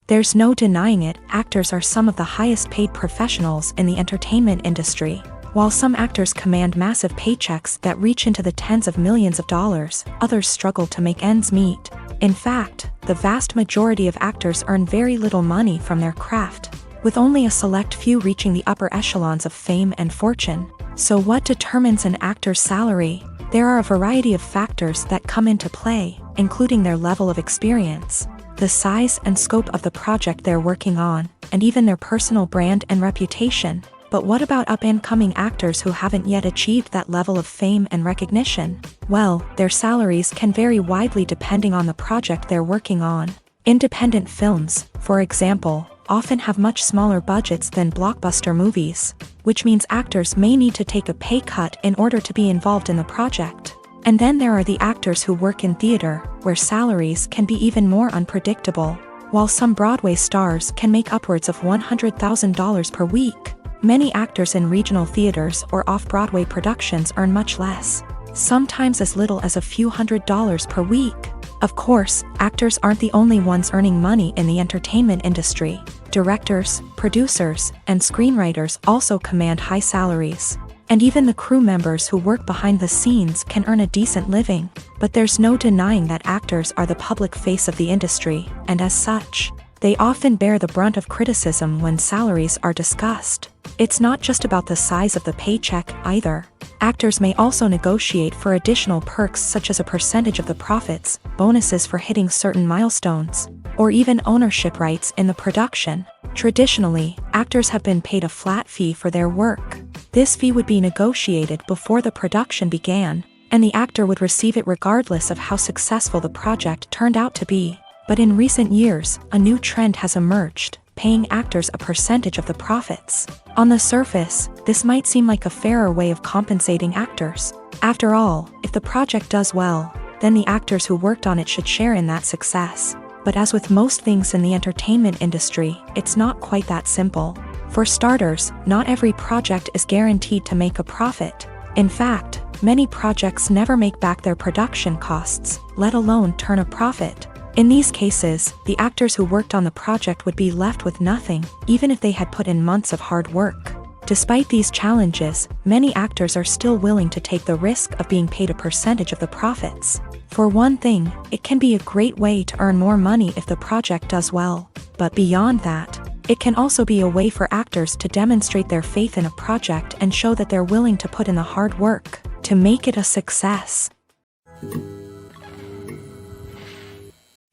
There's no denying it, actors are some of the highest paid professionals in the entertainment industry. While some actors command massive paychecks that reach into the tens of millions of dollars, others struggle to make ends meet. In fact, the vast majority of actors earn very little money from their craft, with only a select few reaching the upper echelons of fame and fortune. So what determines an actor's salary? There are a variety of factors that come into play, including their level of experience, the size and scope of the project they're working on, and even their personal brand and reputation. But what about up-and-coming actors who haven't yet achieved that level of fame and recognition? Well, their salaries can vary widely depending on the project they're working on. Independent films, for example, often have much smaller budgets than blockbuster movies, which means actors may need to take a pay cut in order to be involved in the project. And then there are the actors who work in theater, where salaries can be even more unpredictable. While some Broadway stars can make upwards of $100,000 per week, many actors in regional theaters or off-Broadway productions earn much less, sometimes as little as a few $100s per week. Of course, actors aren't the only ones earning money in the entertainment industry. Directors, producers, and screenwriters also command high salaries. And even the crew members who work behind the scenes can earn a decent living. But there's no denying that actors are the public face of the industry, and as such, they often bear the brunt of criticism when salaries are discussed. It's not just about the size of the paycheck, either. Actors may also negotiate for additional perks such as a percentage of the profits, bonuses for hitting certain milestones, or even ownership rights in the production. Traditionally, actors have been paid a flat fee for their work. This fee would be negotiated before the production began, and the actor would receive it regardless of how successful the project turned out to be. But in recent years, a new trend has emerged. paying actors a percentage of the profits. On the surface, this might seem like a fairer way of compensating actors. After all, if the project does well, then the actors who worked on it should share in that success. But as with most things in the entertainment industry, it's not quite that simple. For starters, not every project is guaranteed to make a profit. In fact, many projects never make back their production costs, let alone turn a profit. In these cases, the actors who worked on the project would be left with nothing, even if they had put in months of hard work. Despite these challenges, many actors are still willing to take the risk of being paid a percentage of the profits. For one thing, it can be a great way to earn more money if the project does well. But beyond that, it can also be a way for actors to demonstrate their faith in a project and show that they're willing to put in the hard work to make it a success.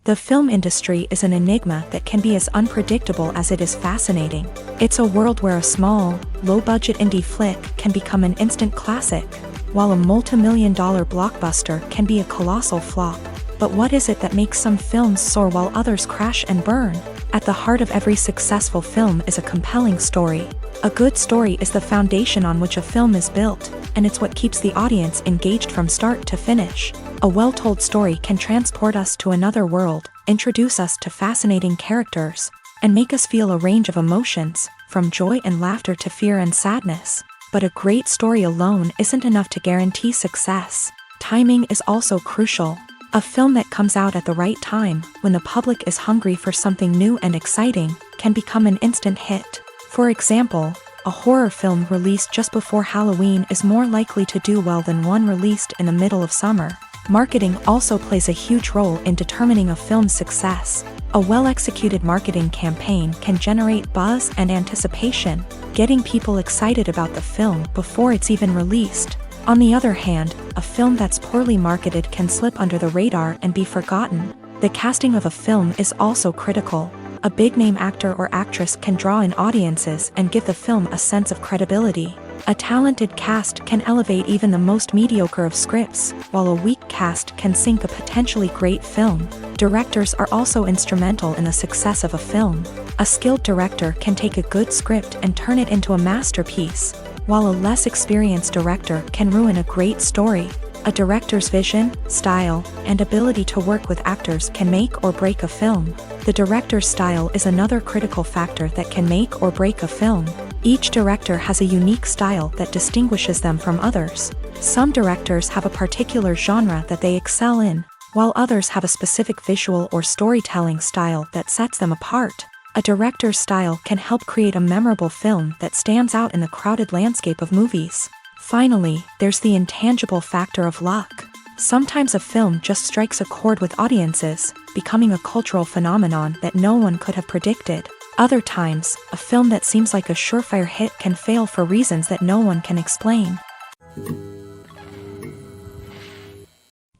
The film industry is an enigma that can be as unpredictable as it is fascinating. It's a world where a small, low-budget indie flick can become an instant classic, while a multi-million-dollar blockbuster can be a colossal flop. But what is it that makes some films soar while others crash and burn? At the heart of every successful film is a compelling story. A good story is the foundation on which a film is built, and it's what keeps the audience engaged from start to finish. A well-told story can transport us to another world, introduce us to fascinating characters, and make us feel a range of emotions, from joy and laughter to fear and sadness. But a great story alone isn't enough to guarantee success. Timing is also crucial. A film that comes out at the right time, when the public is hungry for something new and exciting, can become an instant hit. For example, a horror film released just before Halloween is more likely to do well than one released in the middle of summer. Marketing also plays a huge role in determining a film's success. A well-executed marketing campaign can generate buzz and anticipation, getting people excited about the film before it's even released. On the other hand, a film that's poorly marketed can slip under the radar and be forgotten. The casting of a film is also critical. A big-name actor or actress can draw in audiences and give the film a sense of credibility. A talented cast can elevate even the most mediocre of scripts, while a weak cast can sink a potentially great film. Directors are also instrumental in the success of a film. A skilled director can take a good script and turn it into a masterpiece, while a less experienced director can ruin a great story. A director's vision, style, and ability to work with actors can make or break a film. The director's style is another critical factor that can make or break a film. Each director has a unique style that distinguishes them from others. Some directors have a particular genre that they excel in, while others have a specific visual or storytelling style that sets them apart. A director's style can help create a memorable film that stands out in the crowded landscape of movies. Finally, there's the intangible factor of luck. Sometimes a film just strikes a chord with audiences, becoming a cultural phenomenon that no one could have predicted. Other times, a film that seems like a surefire hit can fail for reasons that no one can explain.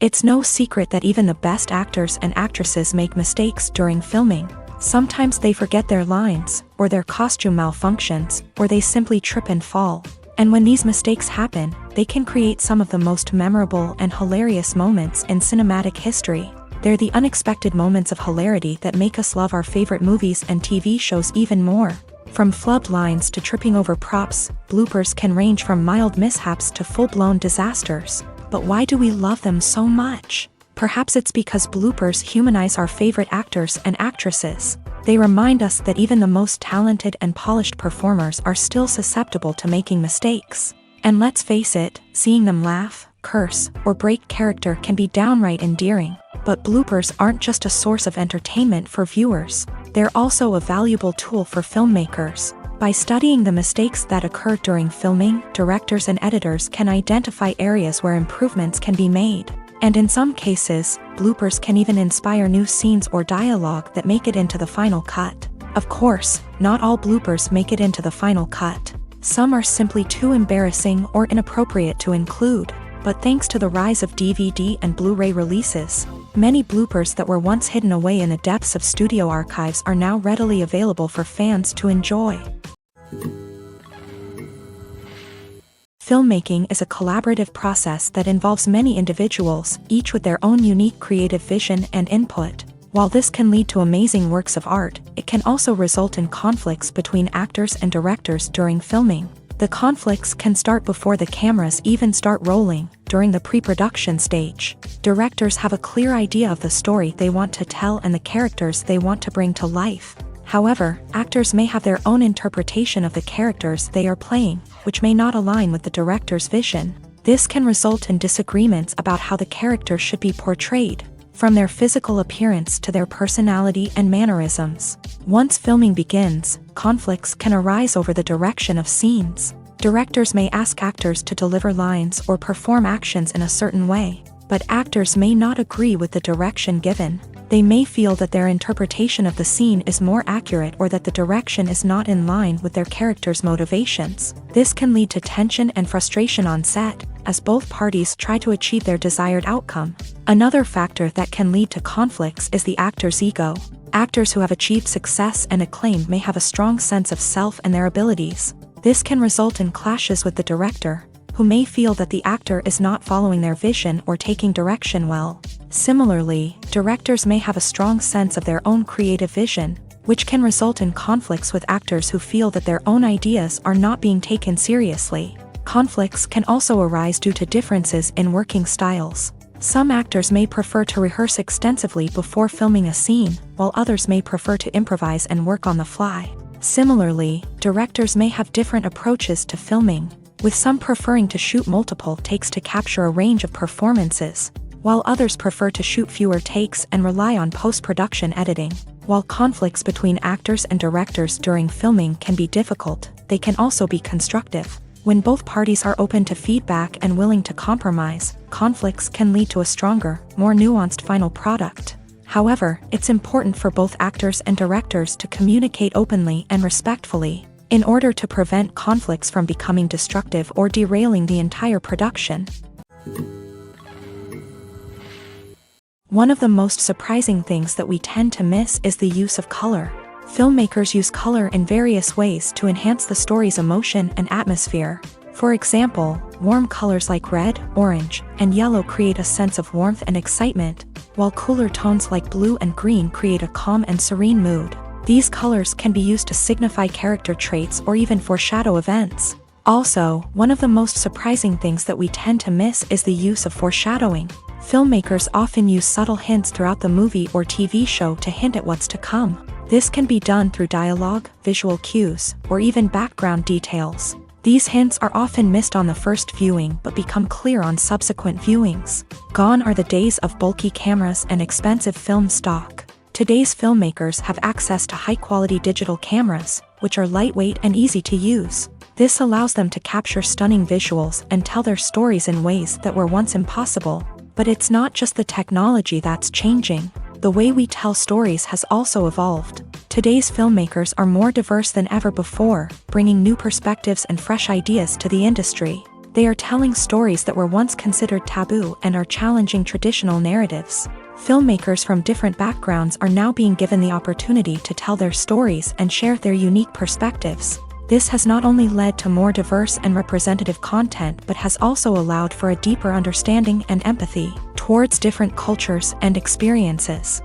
It's no secret that even the best actors and actresses make mistakes during filming. Sometimes they forget their lines, or their costume malfunctions, or they simply trip and fall. And when these mistakes happen, they can create some of the most memorable and hilarious moments in cinematic history. They're the unexpected moments of hilarity that make us love our favorite movies and TV shows even more. From flubbed lines to tripping over props, bloopers can range from mild mishaps to full-blown disasters. But why do we love them so much? Perhaps it's because bloopers humanize our favorite actors and actresses. They remind us that even the most talented and polished performers are still susceptible to making mistakes. And let's face it, seeing them laugh, curse, or break character can be downright endearing. But bloopers aren't just a source of entertainment for viewers. They're also a valuable tool for filmmakers. By studying the mistakes that occur during filming, directors and editors can identify areas where improvements can be made. And in some cases, bloopers can even inspire new scenes or dialogue that make it into the final cut. Of course, not all bloopers make it into the final cut. Some are simply too embarrassing or inappropriate to include. But thanks to the rise of DVD and Blu-ray releases, many bloopers that were once hidden away in the depths of studio archives are now readily available for fans to enjoy. Filmmaking is a collaborative process that involves many individuals, each with their own unique creative vision and input. While this can lead to amazing works of art, it can also result in conflicts between actors and directors during filming. The conflicts can start before the cameras even start rolling, during the pre-production stage. Directors have a clear idea of the story they want to tell and the characters they want to bring to life. However, actors may have their own interpretation of the characters they are playing, which may not align with the director's vision. This can result in disagreements about how the character should be portrayed, from their physical appearance to their personality and mannerisms. Once filming begins, conflicts can arise over the direction of scenes. Directors may ask actors to deliver lines or perform actions in a certain way, but actors may not agree with the direction given. They may feel that their interpretation of the scene is more accurate or that the direction is not in line with their character's motivations. This can lead to tension and frustration on set, as both parties try to achieve their desired outcome. Another factor that can lead to conflicts is the actor's ego. Actors who have achieved success and acclaim may have a strong sense of self and their abilities. This can result in clashes with the director, who may feel that the actor is not following their vision or taking direction well. Similarly, directors may have a strong sense of their own creative vision, which can result in conflicts with actors who feel that their own ideas are not being taken seriously. Conflicts can also arise due to differences in working styles. Some actors may prefer to rehearse extensively before filming a scene, while others may prefer to improvise and work on the fly. Similarly, directors may have different approaches to filming, with some preferring to shoot multiple takes to capture a range of performances, while others prefer to shoot fewer takes and rely on post-production editing. While conflicts between actors and directors during filming can be difficult, they can also be constructive. When both parties are open to feedback and willing to compromise, conflicts can lead to a stronger, more nuanced final product. However, it's important for both actors and directors to communicate openly and respectfully, in order to prevent conflicts from becoming destructive or derailing the entire production. One of the most surprising things that we tend to miss is the use of color. Filmmakers use color in various ways to enhance the story's emotion and atmosphere. For example, warm colors like red, orange, and yellow create a sense of warmth and excitement, while cooler tones like blue and green create a calm and serene mood. These colors can be used to signify character traits or even foreshadow events. Also, one of the most surprising things that we tend to miss is the use of foreshadowing. Filmmakers often use subtle hints throughout the movie or TV show to hint at what's to come. This can be done through dialogue, visual cues, or even background details. These hints are often missed on the first viewing but become clear on subsequent viewings. Gone are the days of bulky cameras and expensive film stock. Today's filmmakers have access to high-quality digital cameras, which are lightweight and easy to use. This allows them to capture stunning visuals and tell their stories in ways that were once impossible. But it's not just the technology that's changing. The way we tell stories has also evolved. Today's filmmakers are more diverse than ever before, bringing new perspectives and fresh ideas to the industry. They are telling stories that were once considered taboo and are challenging traditional narratives. Filmmakers from different backgrounds are now being given the opportunity to tell their stories and share their unique perspectives. This has not only led to more diverse and representative content but has also allowed for a deeper understanding and empathy towards different cultures and experiences.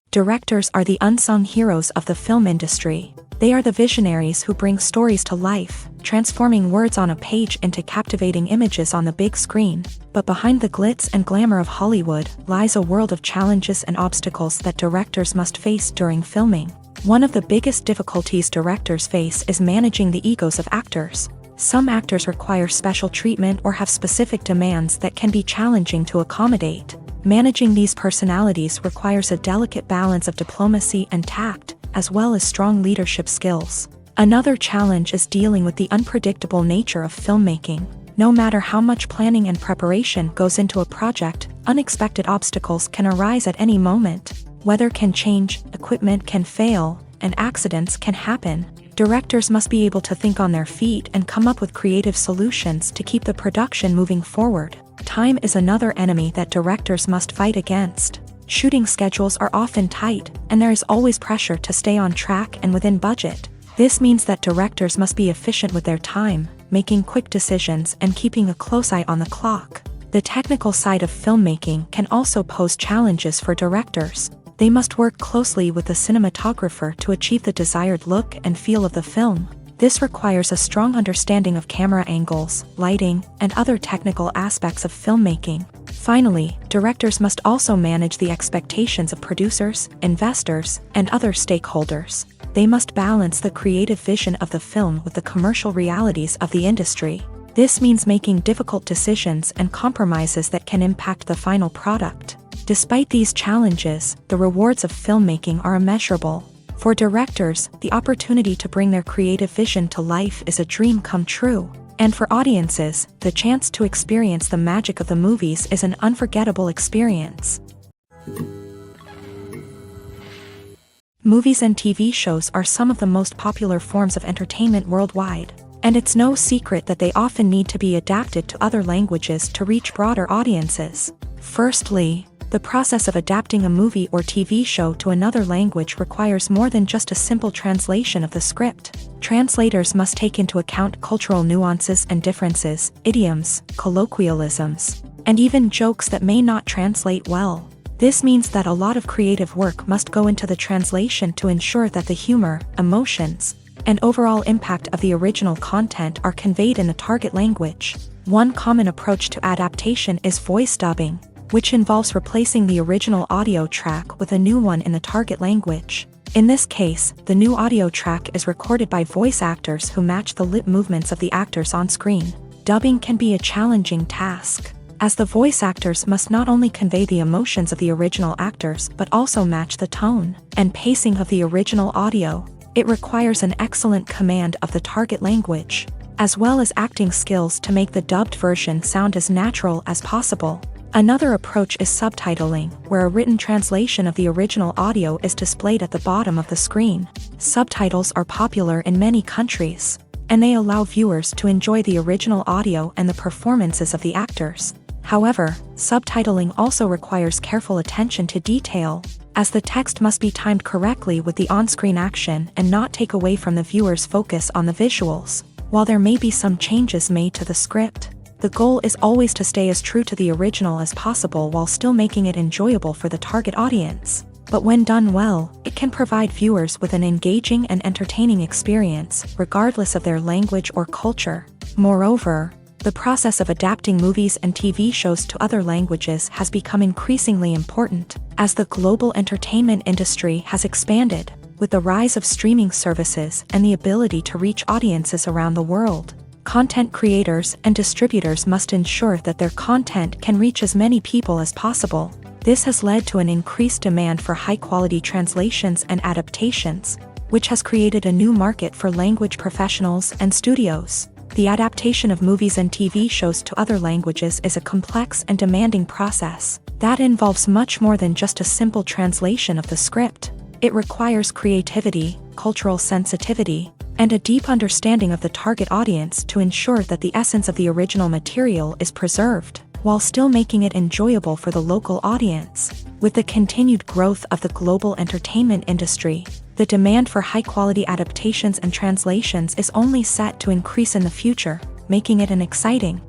Directors are the unsung heroes of the film industry. They are the visionaries who bring stories to life, transforming words on a page into captivating images on the big screen. But behind the glitz and glamour of Hollywood lies a world of challenges and obstacles that directors must face during filming. One of the biggest difficulties directors face is managing the egos of actors. Some actors require special treatment or have specific demands that can be challenging to accommodate. Managing these personalities requires a delicate balance of diplomacy and tact, as well as strong leadership skills. Another challenge is dealing with the unpredictable nature of filmmaking. No matter how much planning and preparation goes into a project, unexpected obstacles can arise at any moment. Weather can change, equipment can fail, and accidents can happen. Directors must be able to think on their feet and come up with creative solutions to keep the production moving forward. Time is another enemy that directors must fight against. Shooting schedules are often tight, and there is always pressure to stay on track and within budget. This means that directors must be efficient with their time, making quick decisions and keeping a close eye on the clock. The technical side of filmmaking can also pose challenges for directors. They must work closely with the cinematographer to achieve the desired look and feel of the film. This requires a strong understanding of camera angles, lighting, and other technical aspects of filmmaking. Finally, directors must also manage the expectations of producers, investors, and other stakeholders. They must balance the creative vision of the film with the commercial realities of the industry. This means making difficult decisions and compromises that can impact the final product. Despite these challenges, the rewards of filmmaking are immeasurable. For directors, the opportunity to bring their creative vision to life is a dream come true. And for audiences, the chance to experience the magic of the movies is an unforgettable experience. Movies and TV shows are some of the most popular forms of entertainment worldwide, and it's no secret that they often need to be adapted to other languages to reach broader audiences. Firstly, the process of adapting a movie or TV show to another language requires more than just a simple translation of the script. Translators must take into account cultural nuances and differences, idioms, colloquialisms, and even jokes that may not translate well. This means that a lot of creative work must go into the translation to ensure that the humor, emotions, and overall impact of the original content are conveyed in the target language. One common approach to adaptation is voice dubbing, which involves replacing the original audio track with a new one in the target language. In this case, the new audio track is recorded by voice actors who match the lip movements of the actors on screen. Dubbing can be a challenging task, as the voice actors must not only convey the emotions of the original actors but also match the tone and pacing of the original audio. It requires an excellent command of the target language, as well as acting skills to make the dubbed version sound as natural as possible. Another approach is subtitling, where a written translation of the original audio is displayed at the bottom of the screen. Subtitles are popular in many countries, and they allow viewers to enjoy the original audio and the performances of the actors. However, subtitling also requires careful attention to detail, as the text must be timed correctly with the on-screen action and not take away from the viewer's focus on the visuals. While there may be some changes made to the script, the goal is always to stay as true to the original as possible while still making it enjoyable for the target audience. But when done well, it can provide viewers with an engaging and entertaining experience, regardless of their language or culture. Moreover, the process of adapting movies and TV shows to other languages has become increasingly important, as the global entertainment industry has expanded, with the rise of streaming services and the ability to reach audiences around the world. Content creators and distributors must ensure that their content can reach as many people as possible. This has led to an increased demand for high-quality translations and adaptations, which has created a new market for language professionals and studios. The adaptation of movies and TV shows to other languages is a complex and demanding process that involves much more than just a simple translation of the script. It requires creativity, cultural sensitivity, and a deep understanding of the target audience to ensure that the essence of the original material is preserved, while still making it enjoyable for the local audience. With the continued growth of the global entertainment industry, the demand for high-quality adaptations and translations is only set to increase in the future, making it an exciting.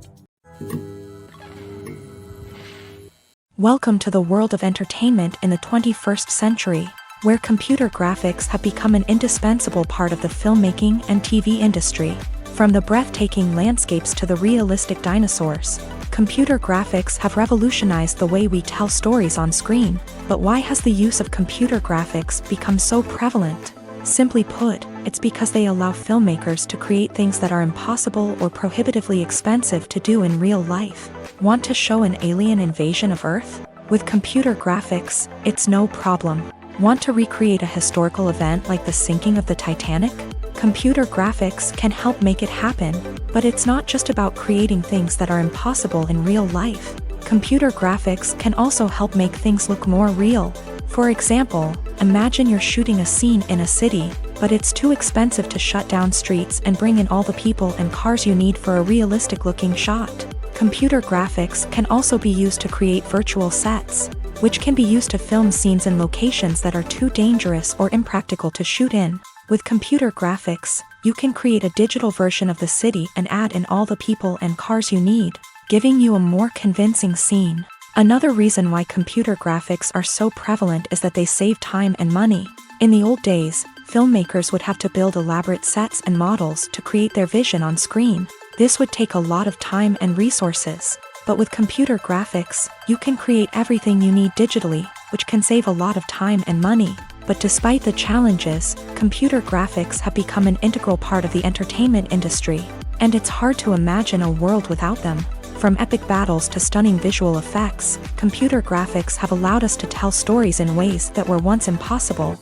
Welcome to the world of entertainment in the 21st century, where computer graphics have become an indispensable part of the filmmaking and TV industry. From the breathtaking landscapes to the realistic dinosaurs, computer graphics have revolutionized the way we tell stories on screen. But why has the use of computer graphics become so prevalent? Simply put, it's because they allow filmmakers to create things that are impossible or prohibitively expensive to do in real life. Want to show an alien invasion of Earth? With computer graphics, it's no problem. Want to recreate a historical event like the sinking of the Titanic? Computer graphics can help make it happen, but it's not just about creating things that are impossible in real life. Computer graphics can also help make things look more real. For example, imagine you're shooting a scene in a city, but it's too expensive to shut down streets and bring in all the people and cars you need for a realistic-looking shot. Computer graphics can also be used to create virtual sets, which can be used to film scenes in locations that are too dangerous or impractical to shoot in. With computer graphics, you can create a digital version of the city and add in all the people and cars you need. giving you a more convincing scene. Another reason why computer graphics are so prevalent is that they save time and money. In the old days, filmmakers would have to build elaborate sets and models to create their vision on screen. This would take a lot of time and resources. But with computer graphics, you can create everything you need digitally, which can save a lot of time and money. But despite the challenges, computer graphics have become an integral part of the entertainment industry, and it's hard to imagine a world without them. From epic battles to stunning visual effects, computer graphics have allowed us to tell stories in ways that were once impossible.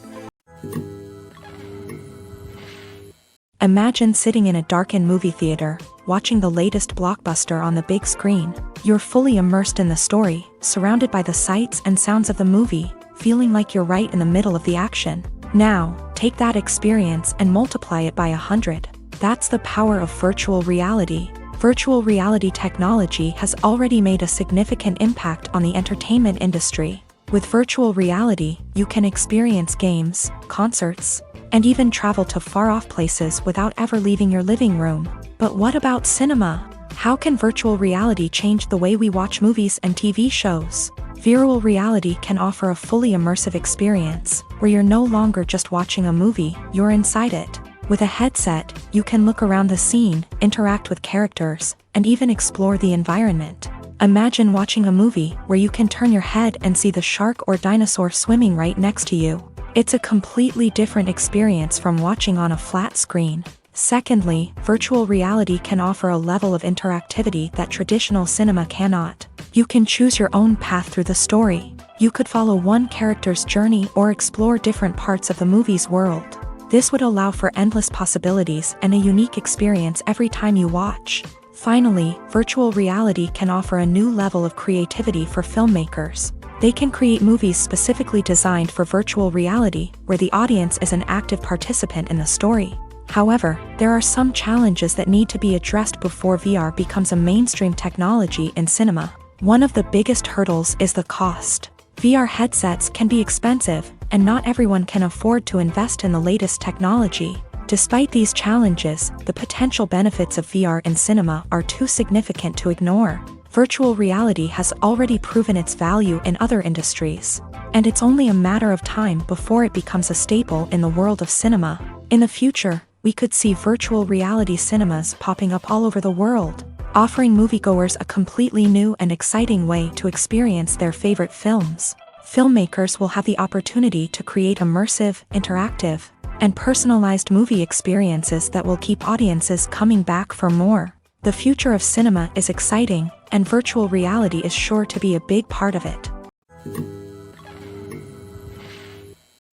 Imagine sitting in a darkened movie theater, watching the latest blockbuster on the big screen. You're fully immersed in the story, surrounded by the sights and sounds of the movie, feeling like you're right in the middle of the action. Now, take that experience and multiply it by 100. That's the power of virtual reality. Virtual reality technology has already made a significant impact on the entertainment industry. With virtual reality, you can experience games, concerts, and even travel to far-off places without ever leaving your living room. But what about cinema? How can virtual reality change the way we watch movies and TV shows? Virtual reality can offer a fully immersive experience, where you're no longer just watching a movie, you're inside it. With a headset, you can look around the scene, interact with characters, and even explore the environment. Imagine watching a movie where you can turn your head and see the shark or dinosaur swimming right next to you. It's a completely different experience from watching on a flat screen. Secondly, virtual reality can offer a level of interactivity that traditional cinema cannot. You can choose your own path through the story. You could follow one character's journey or explore different parts of the movie's world. This would allow for endless possibilities and a unique experience every time you watch. Finally, virtual reality can offer a new level of creativity for filmmakers. They can create movies specifically designed for virtual reality, where the audience is an active participant in the story. However, there are some challenges that need to be addressed before VR becomes a mainstream technology in cinema. One of the biggest hurdles is the cost. VR headsets can be expensive, and not everyone can afford to invest in the latest technology. Despite these challenges, the potential benefits of VR in cinema are too significant to ignore. Virtual reality has already proven its value in other industries, and it's only a matter of time before it becomes a staple in the world of cinema. In the future, we could see virtual reality cinemas popping up all over the world, offering moviegoers a completely new and exciting way to experience their favorite films. Filmmakers will have the opportunity to create immersive, interactive, and personalized movie experiences that will keep audiences coming back for more. The future of cinema is exciting, and virtual reality is sure to be a big part of it.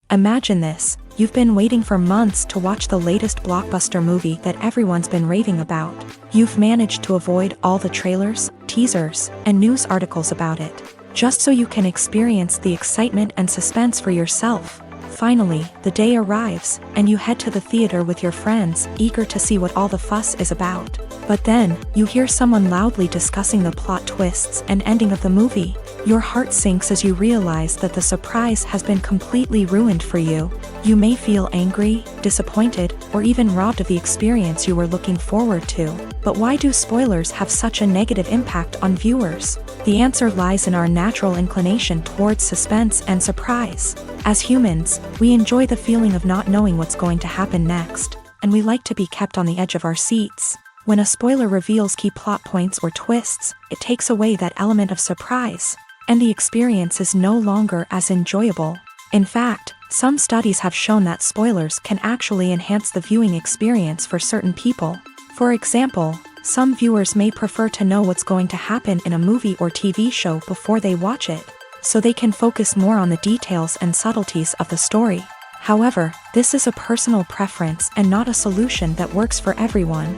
Imagine this: you've been waiting for months to watch the latest blockbuster movie that everyone's been raving about. You've managed to avoid all the trailers, teasers, and news articles about it, just so you can experience the excitement and suspense for yourself. Finally, the day arrives, and you head to the theater with your friends, eager to see what all the fuss is about. But then, you hear someone loudly discussing the plot twists and ending of the movie. Your heart sinks as you realize that the surprise has been completely ruined for you. You may feel angry, disappointed, or even robbed of the experience you were looking forward to. But why do spoilers have such a negative impact on viewers? The answer lies in our natural inclination towards suspense and surprise. As humans, we enjoy the feeling of not knowing what's going to happen next, and we like to be kept on the edge of our seats. When a spoiler reveals key plot points or twists, it takes away that element of surprise, and the experience is no longer as enjoyable. In fact, some studies have shown that spoilers can actually enhance the viewing experience for certain people. For example, some viewers may prefer to know what's going to happen in a movie or TV show before they watch it, so they can focus more on the details and subtleties of the story. However, this is a personal preference and not a solution that works for everyone.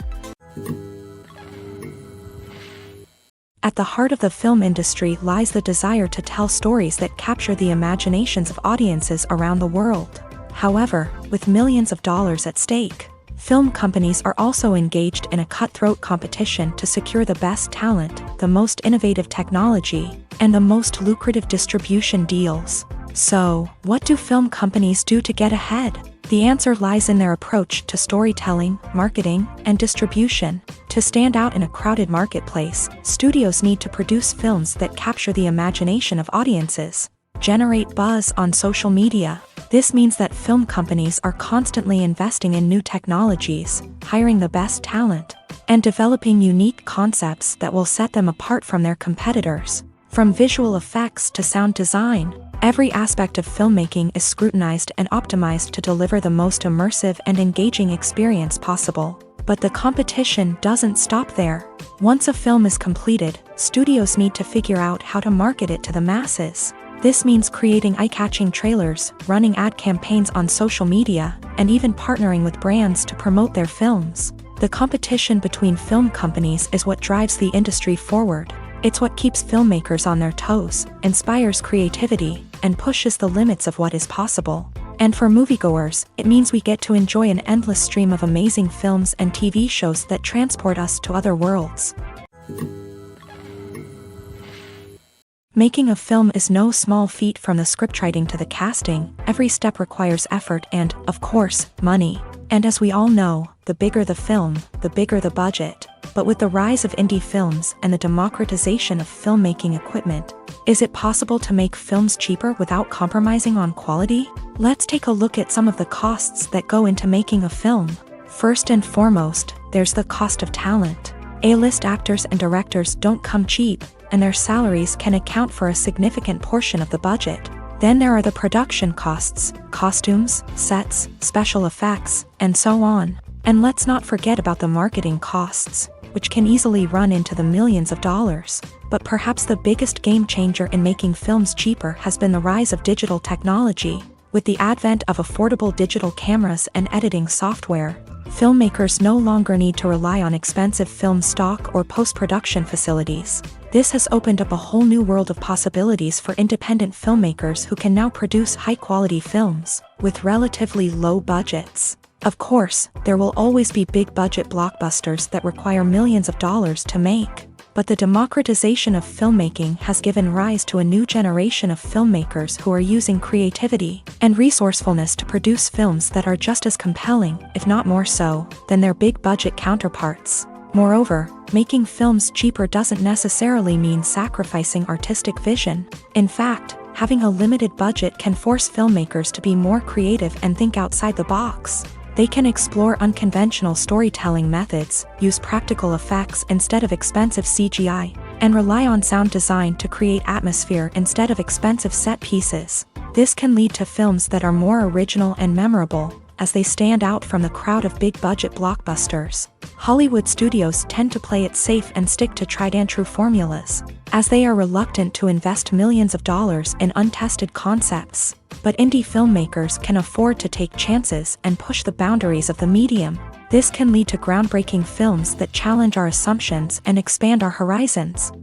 At the heart of the film industry lies the desire to tell stories that capture the imaginations of audiences around the world. However, with millions of dollars at stake, film companies are also engaged in a cutthroat competition to secure the best talent, the most innovative technology, and the most lucrative distribution deals. So, what do film companies do to get ahead? The answer lies in their approach to storytelling, marketing, and distribution. To stand out in a crowded marketplace, studios need to produce films that capture the imagination of audiences, generate buzz on social media. This means that film companies are constantly investing in new technologies, hiring the best talent, and developing unique concepts that will set them apart from their competitors. From visual effects to sound design, every aspect of filmmaking is scrutinized and optimized to deliver the most immersive and engaging experience possible. But the competition doesn't stop there. Once a film is completed, studios need to figure out how to market it to the masses. This means creating eye-catching trailers, running ad campaigns on social media, and even partnering with brands to promote their films. The competition between film companies is what drives the industry forward. It's what keeps filmmakers on their toes, inspires creativity, and pushes the limits of what is possible. And for moviegoers, it means we get to enjoy an endless stream of amazing films and TV shows that transport us to other worlds. Making a film is no small feat. From the scriptwriting to the casting, every step requires effort and, of course, money. And as we all know, the bigger the film, the bigger the budget. But with the rise of indie films and the democratization of filmmaking equipment, is it possible to make films cheaper without compromising on quality? Let's take a look at some of the costs that go into making a film. First and foremost, there's the cost of talent. A-list actors and directors don't come cheap, and their salaries can account for a significant portion of the budget. Then there are the production costs, costumes, sets, special effects, and so on. And let's not forget about the marketing costs, which can easily run into the millions of dollars. But perhaps the biggest game changer in making films cheaper has been the rise of digital technology. With the advent of affordable digital cameras and editing software, filmmakers no longer need to rely on expensive film stock or post-production facilities. This has opened up a whole new world of possibilities for independent filmmakers who can now produce high-quality films with relatively low budgets. Of course, there will always be big-budget blockbusters that require millions of dollars to make. But the democratization of filmmaking has given rise to a new generation of filmmakers who are using creativity and resourcefulness to produce films that are just as compelling, if not more so, than their big-budget counterparts. Moreover, making films cheaper doesn't necessarily mean sacrificing artistic vision. In fact, having a limited budget can force filmmakers to be more creative and think outside the box. They can explore unconventional storytelling methods, use practical effects instead of expensive CGI, and rely on sound design to create atmosphere instead of expensive set pieces. This can lead to films that are more original and memorable, as they stand out from the crowd of big-budget blockbusters. Hollywood studios tend to play it safe and stick to tried-and-true formulas, as they are reluctant to invest millions of dollars in untested concepts. But indie filmmakers can afford to take chances and push the boundaries of the medium. This can lead to groundbreaking films that challenge our assumptions and expand our horizons.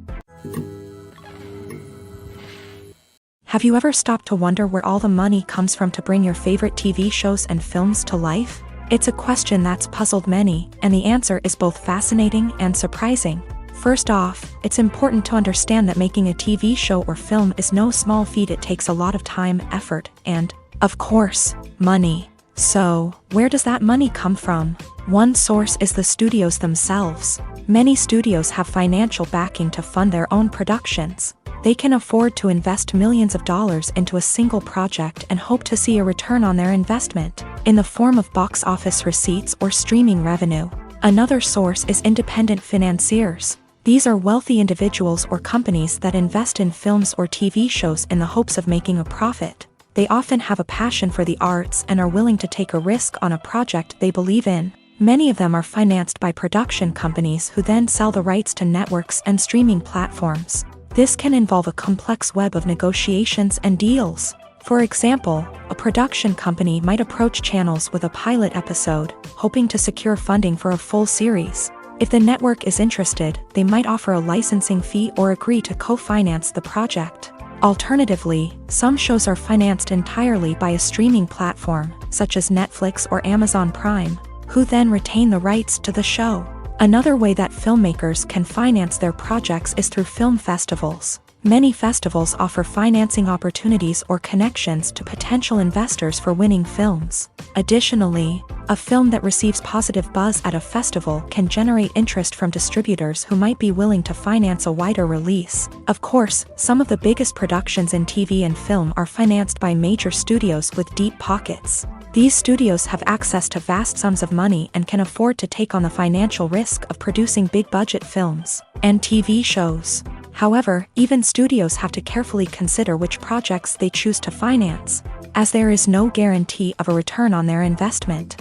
Have you ever stopped to wonder where all the money comes from to bring your favorite TV shows and films to life? It's a question that's puzzled many, and the answer is both fascinating and surprising. First off, it's important to understand that making a TV show or film is no small feat. It takes a lot of time, effort, and, of course, money. So, where does that money come from? One source is the studios themselves. Many studios have financial backing to fund their own productions. They can afford to invest millions of dollars into a single project and hope to see a return on their investment, in the form of box office receipts or streaming revenue. Another source is independent financiers. These are wealthy individuals or companies that invest in films or TV shows in the hopes of making a profit. They often have a passion for the arts and are willing to take a risk on a project they believe in. Many of them are financed by production companies who then sell the rights to networks and streaming platforms. This can involve a complex web of negotiations and deals. For example, a production company might approach channels with a pilot episode, hoping to secure funding for a full series. If the network is interested, they might offer a licensing fee or agree to co-finance the project. Alternatively, some shows are financed entirely by a streaming platform, such as Netflix or Amazon Prime, who then retain the rights to the show. Another way that filmmakers can finance their projects is through film festivals. Many festivals offer financing opportunities or connections to potential investors for winning films. Additionally, a film that receives positive buzz at a festival can generate interest from distributors who might be willing to finance a wider release. Of course, some of the biggest productions in TV and film are financed by major studios with deep pockets. These studios have access to vast sums of money and can afford to take on the financial risk of producing big-budget films and TV shows. However, even studios have to carefully consider which projects they choose to finance, as there is no guarantee of a return on their investment.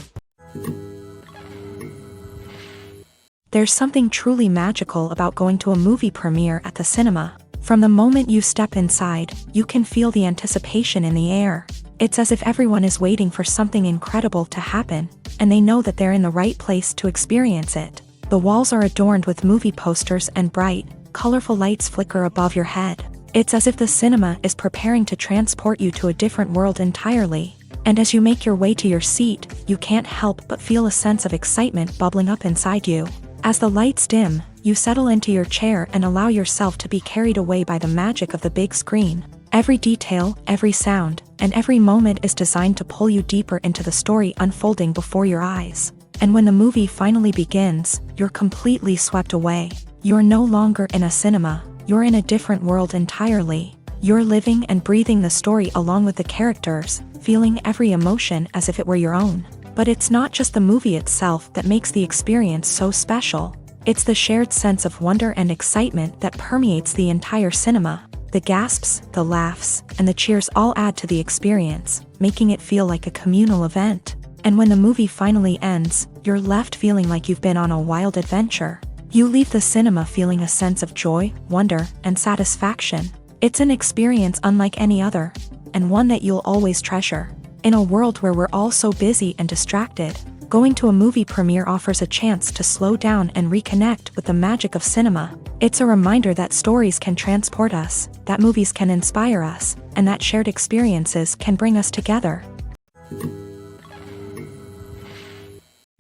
There's something truly magical about going to a movie premiere at the cinema. From the moment you step inside, you can feel the anticipation in the air. It's as if everyone is waiting for something incredible to happen, and they know that they're in the right place to experience it. The walls are adorned with movie posters and bright, colorful lights flicker above your head. It's as if the cinema is preparing to transport you to a different world entirely. And as you make your way to your seat, you can't help but feel a sense of excitement bubbling up inside you. As the lights dim, you settle into your chair and allow yourself to be carried away by the magic of the big screen. Every detail, every sound, and every moment is designed to pull you deeper into the story unfolding before your eyes. And when the movie finally begins, you're completely swept away. You're no longer in a cinema, you're in a different world entirely. You're living and breathing the story along with the characters, feeling every emotion as if it were your own. But it's not just the movie itself that makes the experience so special. It's the shared sense of wonder and excitement that permeates the entire cinema. The gasps, the laughs, and the cheers all add to the experience, making it feel like a communal event. And when the movie finally ends, you're left feeling like you've been on a wild adventure. You leave the cinema feeling a sense of joy, wonder, and satisfaction. It's an experience unlike any other, and one that you'll always treasure. In a world where we're all so busy and distracted, going to a movie premiere offers a chance to slow down and reconnect with the magic of cinema. It's a reminder that stories can transport us, that movies can inspire us, and that shared experiences can bring us together.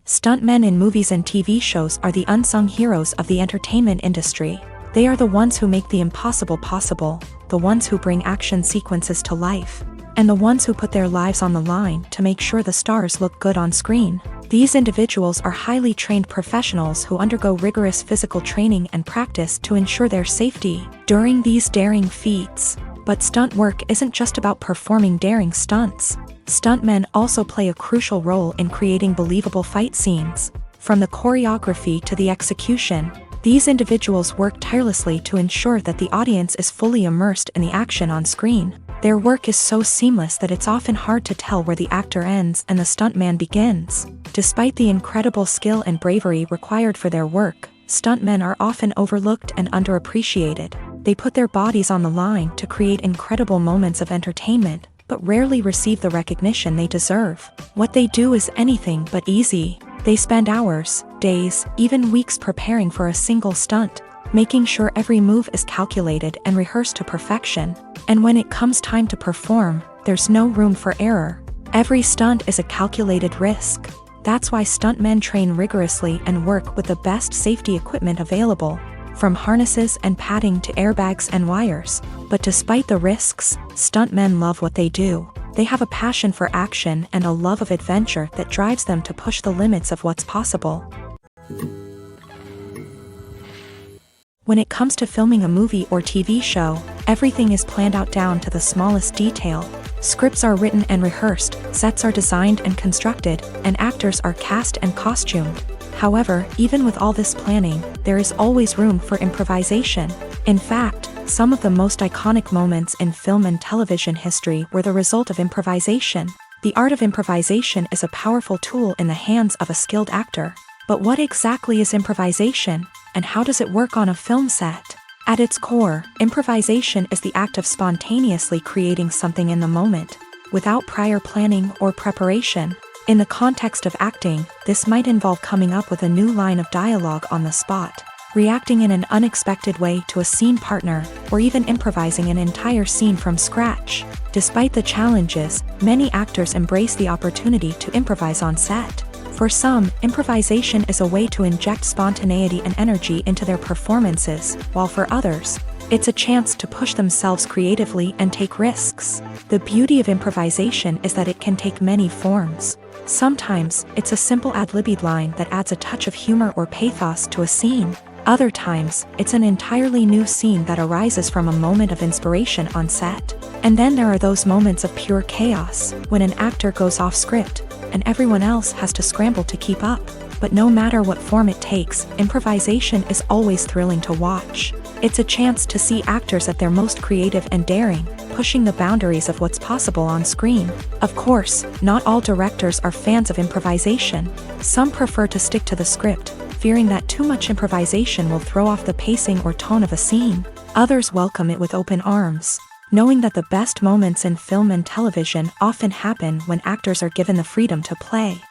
Stuntmen in movies and TV shows are the unsung heroes of the entertainment industry. They are the ones who make the impossible possible, the ones who bring action sequences to life, and the ones who put their lives on the line to make sure the stars look good on screen. These individuals are highly trained professionals who undergo rigorous physical training and practice to ensure their safety during these daring feats. But stunt work isn't just about performing daring stunts. Stuntmen also play a crucial role in creating believable fight scenes. From the choreography to the execution, these individuals work tirelessly to ensure that the audience is fully immersed in the action on screen. Their work is so seamless that it's often hard to tell where the actor ends and the stuntman begins. Despite the incredible skill and bravery required for their work, stuntmen are often overlooked and underappreciated. They put their bodies on the line to create incredible moments of entertainment, but rarely receive the recognition they deserve. What they do is anything but easy. They spend hours, days, even weeks preparing for a single stunt, making sure every move is calculated and rehearsed to perfection. And when it comes time to perform, there's no room for error. Every stunt is a calculated risk. That's why stuntmen train rigorously and work with the best safety equipment available, from harnesses and padding to airbags and wires. But despite the risks, stuntmen love what they do. They have a passion for action and a love of adventure that drives them to push the limits of what's possible. When it comes to filming a movie or TV show, everything is planned out down to the smallest detail. Scripts are written and rehearsed, sets are designed and constructed, and actors are cast and costumed. However, even with all this planning, there is always room for improvisation. In fact, some of the most iconic moments in film and television history were the result of improvisation. The art of improvisation is a powerful tool in the hands of a skilled actor. But what exactly is improvisation, and how does it work on a film set? At its core, improvisation is the act of spontaneously creating something in the moment, without prior planning or preparation. In the context of acting, this might involve coming up with a new line of dialogue on the spot, reacting in an unexpected way to a scene partner, or even improvising an entire scene from scratch. Despite the challenges, many actors embrace the opportunity to improvise on set. For some, improvisation is a way to inject spontaneity and energy into their performances, while for others, It's a chance to push themselves creatively and take risks. The beauty of improvisation is that it can take many forms. Sometimes, it's a simple ad-libbed line that adds a touch of humor or pathos to a scene. Other times, it's an entirely new scene that arises from a moment of inspiration on set. And then there are those moments of pure chaos, when an actor goes off script, and everyone else has to scramble to keep up. But no matter what form it takes, improvisation is always thrilling to watch. It's a chance to see actors at their most creative and daring, pushing the boundaries of what's possible on screen. Of course, not all directors are fans of improvisation. Some prefer to stick to the script, fearing that too much improvisation will throw off the pacing or tone of a scene. Others welcome it with open arms, knowing that the best moments in film and television often happen when actors are given the freedom to play.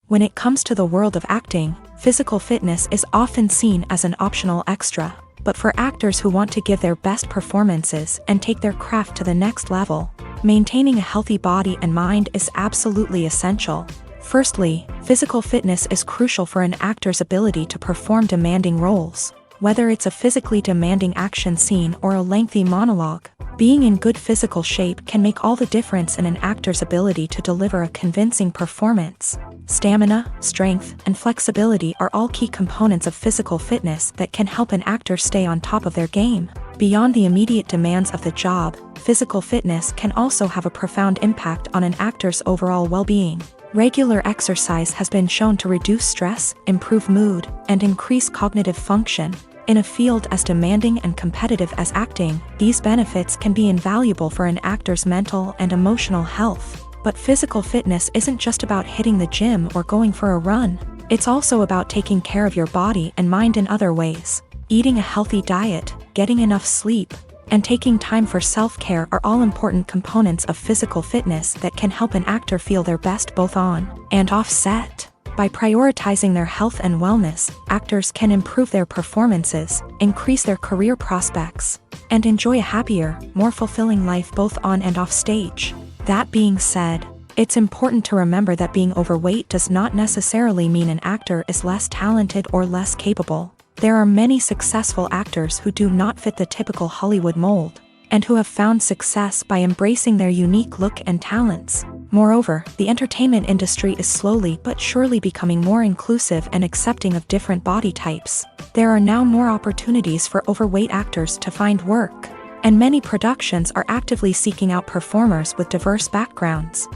When it comes to the world of acting, physical fitness is often seen as an optional extra. But for actors who want to give their best performances and take their craft to the next level, maintaining a healthy body and mind is absolutely essential. Firstly, physical fitness is crucial for an actor's ability to perform demanding roles. Whether it's a physically demanding action scene or a lengthy monologue, being in good physical shape can make all the difference in an actor's ability to deliver a convincing performance. Stamina, strength, and flexibility are all key components of physical fitness that can help an actor stay on top of their game. Beyond the immediate demands of the job, physical fitness can also have a profound impact on an actor's overall well-being. Regular exercise has been shown to reduce stress, improve mood, and increase cognitive function. In a field as demanding and competitive as acting, these benefits can be invaluable for an actor's mental and emotional health. But physical fitness isn't just about hitting the gym or going for a run. It's also about taking care of your body and mind in other ways. Eating a healthy diet, getting enough sleep, and taking time for self-care are all important components of physical fitness that can help an actor feel their best both on and off set. By prioritizing their health and wellness, actors can improve their performances, increase their career prospects, and enjoy a happier, more fulfilling life both on and off stage. That being said, it's important to remember that being overweight does not necessarily mean an actor is less talented or less capable. There are many successful actors who do not fit the typical Hollywood mold, and who have found success by embracing their unique look and talents. Moreover, the entertainment industry is slowly but surely becoming more inclusive and accepting of different body types. There are now more opportunities for overweight actors to find work, and many productions are actively seeking out performers with diverse backgrounds.